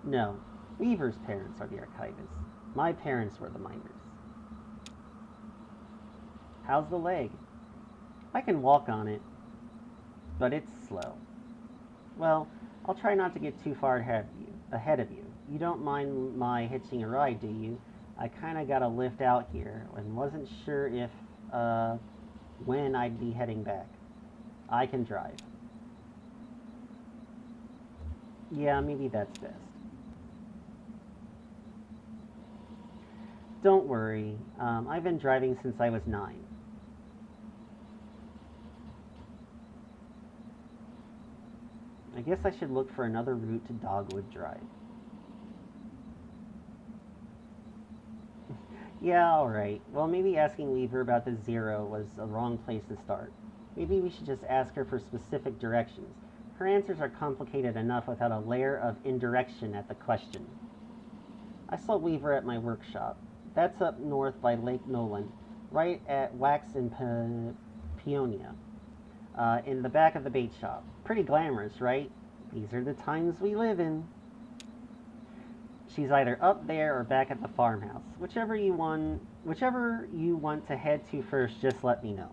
No, Weaver's parents are the archivists. My parents were the miners. How's the leg? I can walk on it, but it's slow. Well, I'll try not to get too far ahead of you. You don't mind my hitching a ride, do you? I kinda got a lift out here and wasn't sure if, when I'd be heading back. I can drive. Yeah, maybe that's best. Don't worry. I've been driving since I was 9. I guess I should look for another route to Dogwood Drive. Yeah, alright. Well, maybe asking Weaver about the zero was a wrong place to start. Maybe we should just ask her for specific directions. Her answers are complicated enough without a layer of indirection at the question. I saw Weaver at my workshop. That's up north by Lake Nolan, right at Wax and Peonia, in the back of the bait shop. Pretty glamorous, right? These are the times we live in. She's either up there or back at the farmhouse. Whichever you want to head to first, just let me know.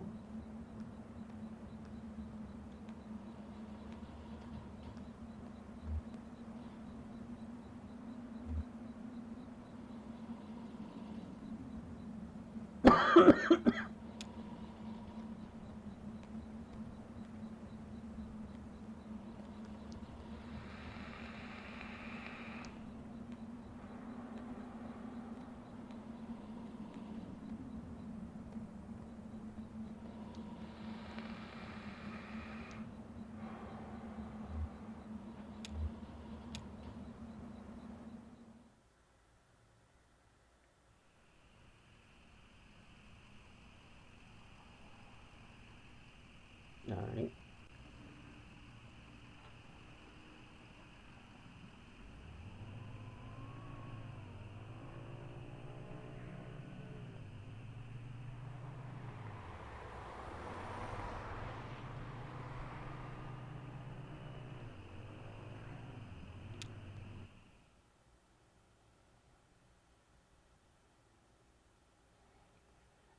Alright.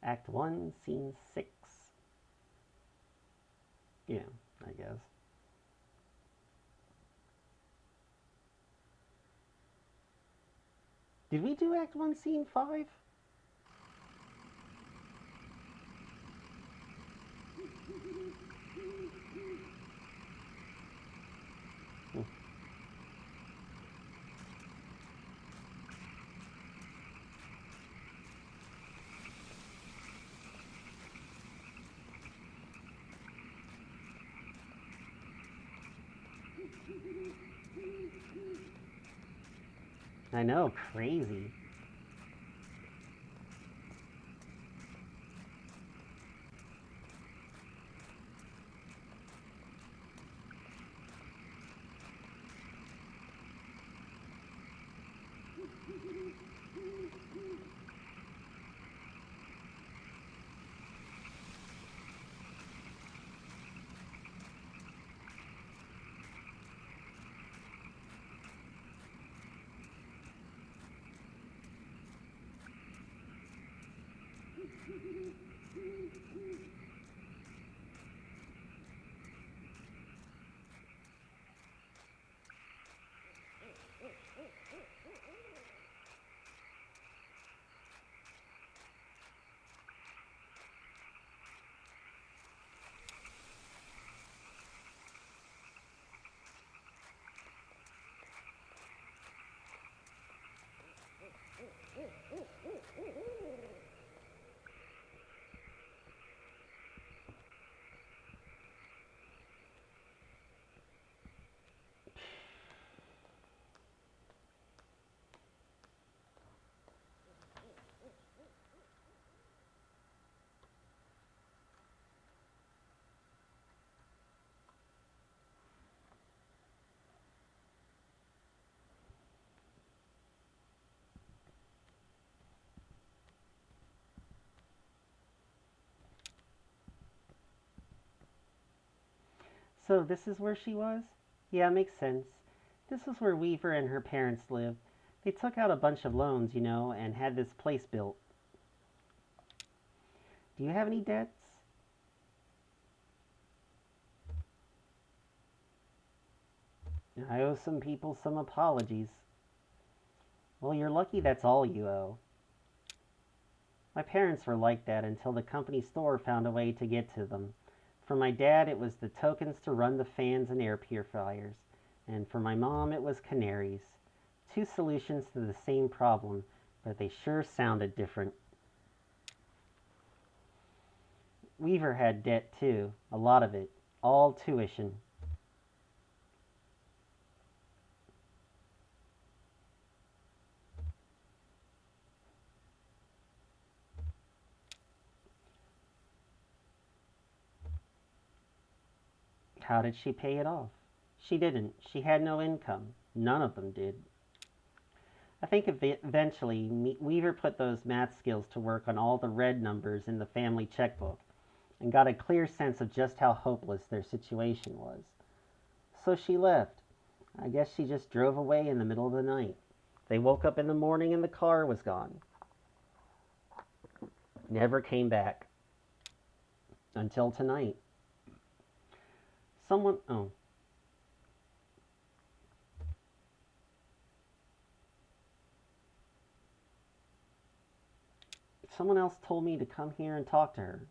Act 1, Scene 6. Yeah, I guess. Did we do Act 1, Scene 5? Hmm. I know, crazy. So this is where she was? Yeah, makes sense. This was where Weaver and her parents lived. They took out a bunch of loans, and had this place built. Do you have any debts? I owe some people some apologies. Well, you're lucky that's all you owe. My parents were like that until the company store found a way to get to them. For my dad, it was the tokens to run the fans and air purifiers. And for my mom, it was canaries. Two solutions to the same problem, but they sure sounded different. Weaver had debt too, a lot of it, all tuition. How did she pay it off? She didn't. She had no income. None of them did. I think eventually Weaver put those math skills to work on all the red numbers in the family checkbook and got a clear sense of just how hopeless their situation was. So she left. I guess she just drove away in the middle of the night. They woke up in the morning and the car was gone. Never came back. Until tonight. Someone. Oh. Someone else told me to come here and talk to her.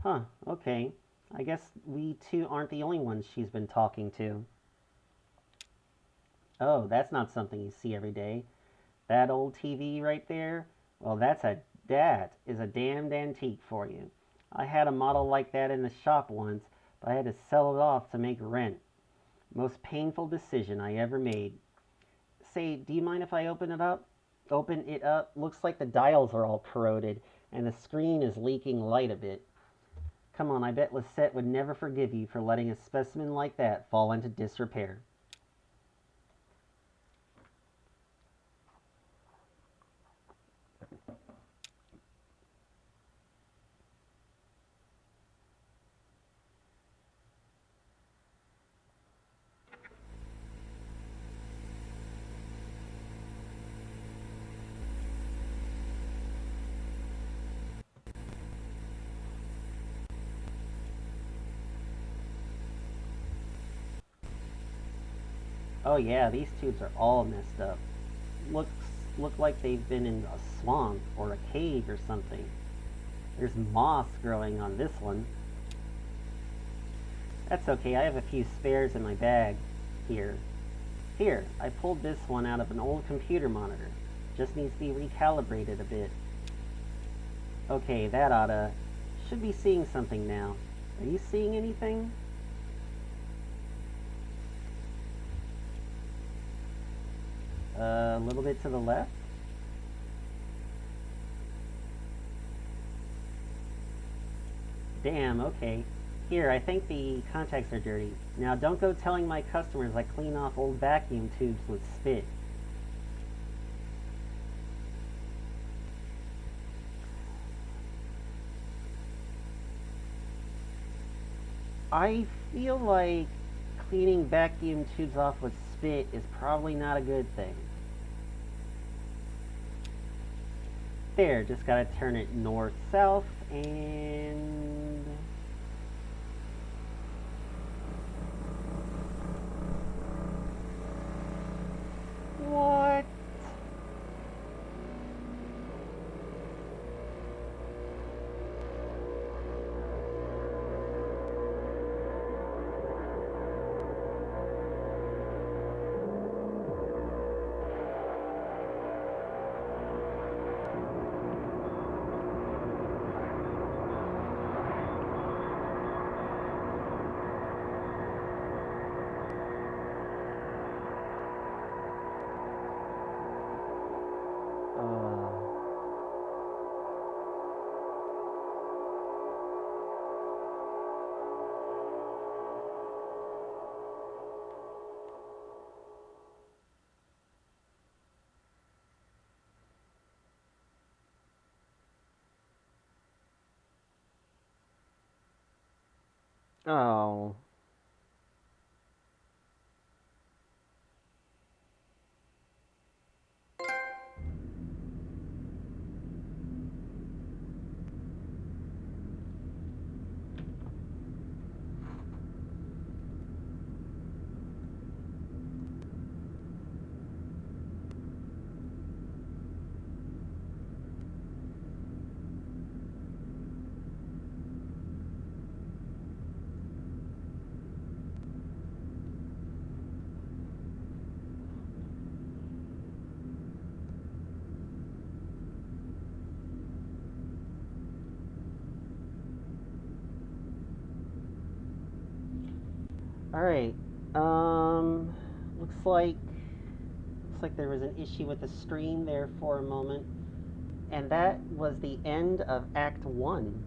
Huh, okay. I guess we two aren't the only ones she's been talking to. Oh, that's not something you see every day. That old TV right there? Well, that is a damned antique for you. I had a model like that in the shop once, but I had to sell it off to make rent. Most painful decision I ever made. Say, do you mind if I open it up? Open it up. Looks like the dials are all corroded, and the screen is leaking light a bit. Come on, I bet Lisette would never forgive you for letting a specimen like that fall into disrepair. Oh yeah, these tubes are all messed up. Looks look like they've been in a swamp or a cave or something. There's moss growing on this one. That's okay, I have a few spares in my bag. Here. Here, I pulled this one out of an old computer monitor. Just needs to be recalibrated a bit. Okay, that oughta... Should be seeing something now. Are you seeing anything? A little bit to the left? Damn, okay. Here, I think the contacts are dirty. Now don't go telling my customers I clean off old vacuum tubes with spit. I feel like cleaning vacuum tubes off with spit is probably not a good thing. There, just gotta turn it north-south and... What? Oh. Alright. Um looks like there was an issue with the stream there for a moment. And that was the end of Act 1.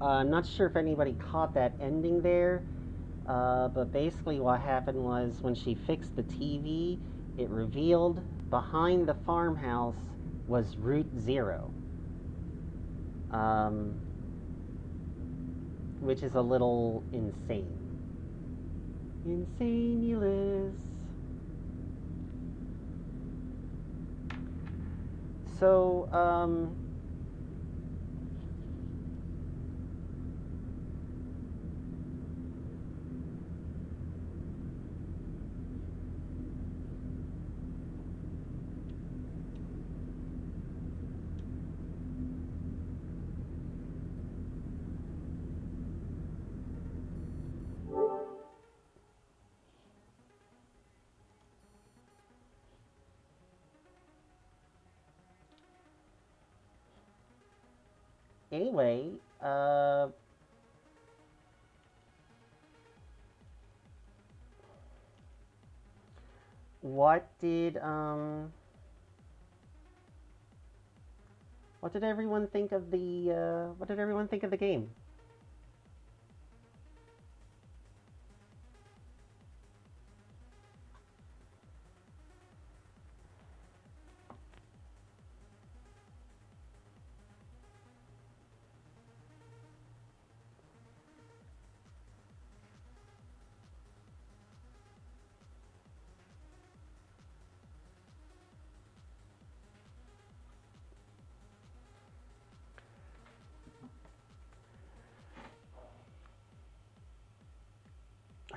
I'm not sure if anybody caught that ending there, but basically what happened was when she fixed the TV, it revealed behind the farmhouse was Route Zero, um, which is a little insane. Insanulous. So, anyway, what did, what did everyone think of what did everyone think of the game?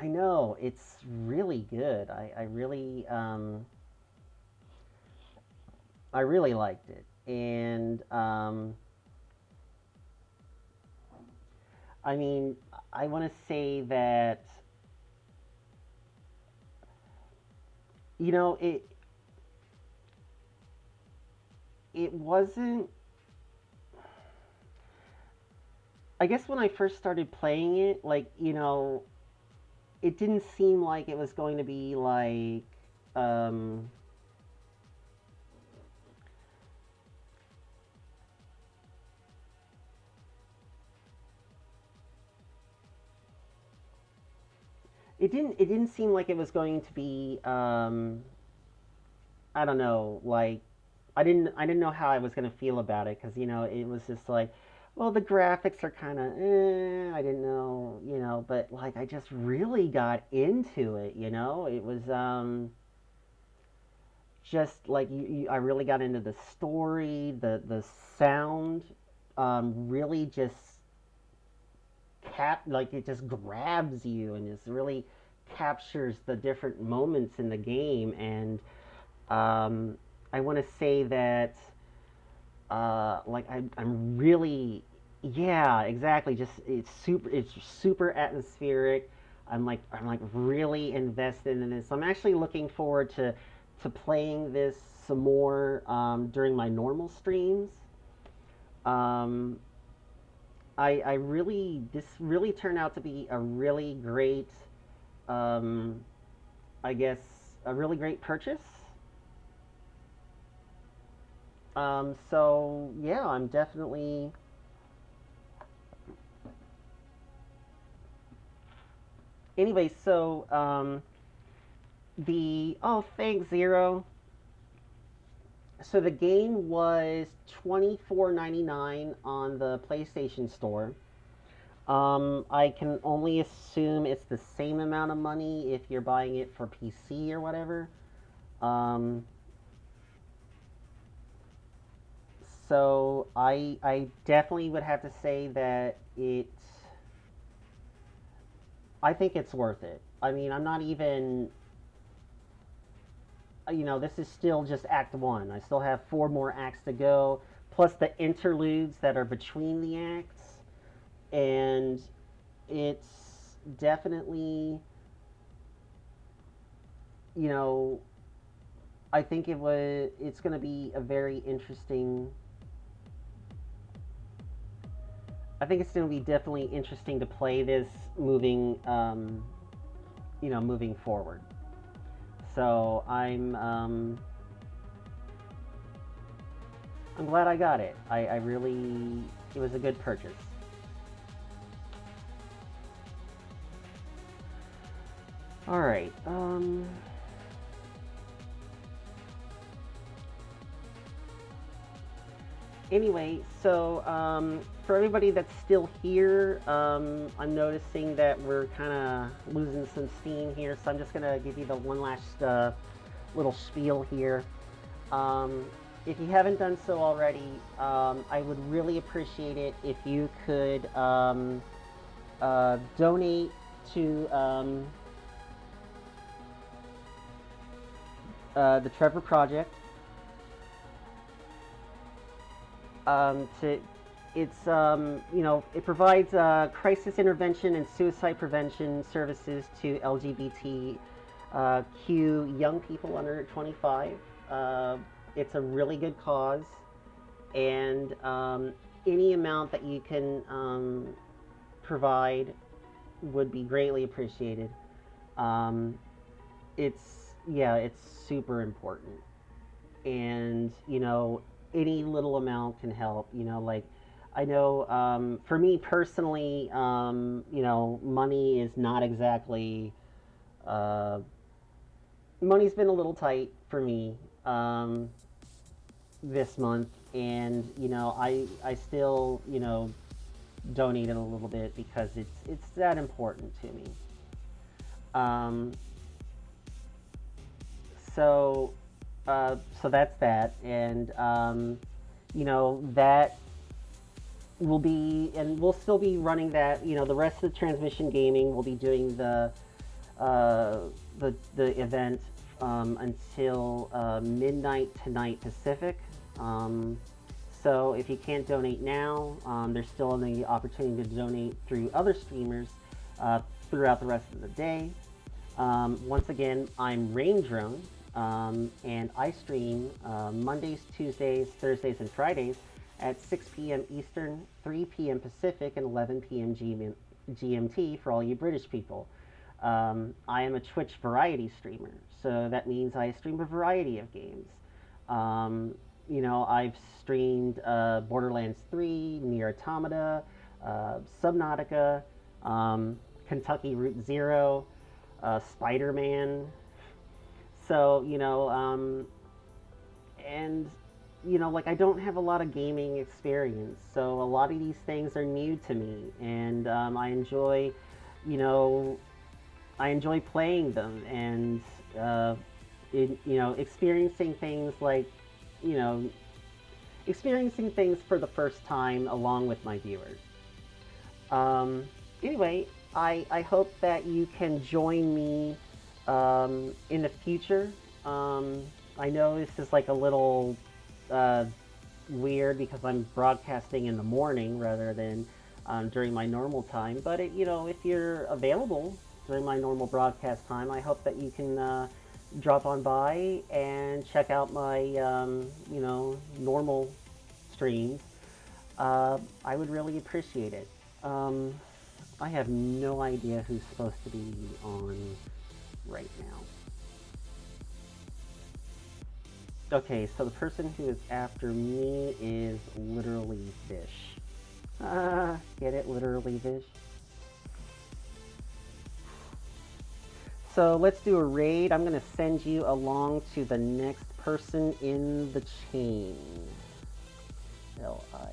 I know it's really good. I really liked it, and I mean, I want to say that it wasn't. I guess when I first started playing it, like it didn't seem like it was going to be like um, it didn't seem like it was going to be I don't know, like I didn't know how I was gonna feel about it because it was just like, well, the graphics are kind of I didn't know, but like I just really got into it. It was just like I really got into the story, the sound, really just like it just grabs you and just really captures the different moments in the game and I want to say that like I'm really, yeah, exactly. Just it's super atmospheric. I'm like really invested in this. So I'm actually looking forward to playing this some more during my normal streams. Um, I really this really turned out to be a really great, um, I guess, a really great purchase. So yeah, I'm definitely. Anyway, so the oh thanks Zero. So the game was $24.99 on the PlayStation Store. I can only assume it's the same amount of money if you're buying it for PC or whatever. Um, so I definitely would have to say that I think it's worth it. I mean, I'm not even this is still just Act One. I still have four more acts to go, plus the interludes that are between the acts, and it's definitely, you know, I think it's going to be a very interesting. I think it's going to be definitely interesting to play this moving forward. So I'm glad I got it. I really, it was a good purchase. All right. Anyway, so for everybody that's still here, I'm noticing that we're kind of losing some steam here, so I'm just gonna give you the one last little spiel here. Um, if you haven't done so already, I would really appreciate it if you could donate to the Trevor Project. To it's it provides crisis intervention and suicide prevention services to LGBTQ young people under 25. Uh, it's a really good cause, and any amount that you can provide would be greatly appreciated. Um, it's super important, and any little amount can help. Like I know for me personally, money is not exactly uh, money's been a little tight for me this month, and I still donated a little bit because it's that important to me. Um, so so that's that, and that will be, and we'll still be running that. The rest of the transmission gaming will be doing uh, the event until midnight tonight Pacific. Um, so if you can't donate now, there's still the opportunity to donate through other streamers uh, throughout the rest of the day. Once again, I'm Rain Drone, and I stream Mondays, Tuesdays, Thursdays, and Fridays at 6 p.m. Eastern, 3 p.m. Pacific, and 11 p.m. GMT for all you British people. I am a Twitch variety streamer, so that means I stream a variety of games. Um, I've streamed Borderlands 3, Nier Automata, Subnautica, Kentucky Route Zero, Spider Man. So, and, like I don't have a lot of gaming experience. So a lot of these things are new to me. And you know, I enjoy playing them and, uh, experiencing things like, you know, experiencing things for the first time along with my viewers. Um, anyway, I hope that you can join me in the future. Um, I know this is like a little uh, weird because I'm broadcasting in the morning rather than during my normal time. But if you're available during my normal broadcast time, I hope that you can drop on by and check out my normal streams. I would really appreciate it. Um, I have no idea who's supposed to be on right now. Okay, so the person who is after me is literally Fish. Get it? Literally Fish? So let's do a raid. I'm going to send you along to the next person in the chain. Liquerallyh.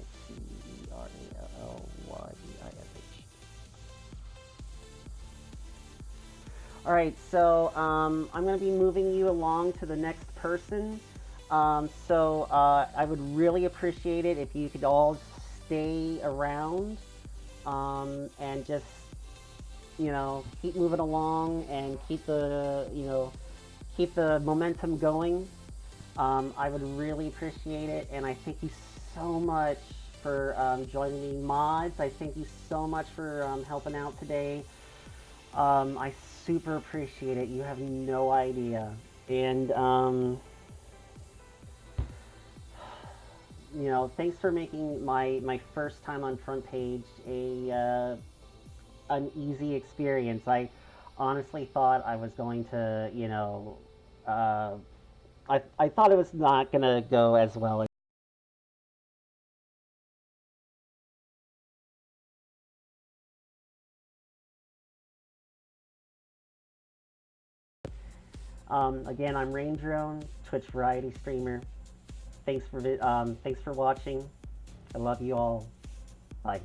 All right, so I'm going to be moving you along to the next person. I would really appreciate it if you could all stay around and just keep moving along and keep the momentum going. I would really appreciate it, and I thank you so much for joining me, mods. I thank you so much for helping out today. I super appreciate it. You have no idea. And, thanks for making my first time on front page an easy experience. I honestly thought I was going to, uh, I thought it was not going to go as well Again, I'm Rain Drone, Twitch variety streamer. Thanks for watching. I love you all. Bye.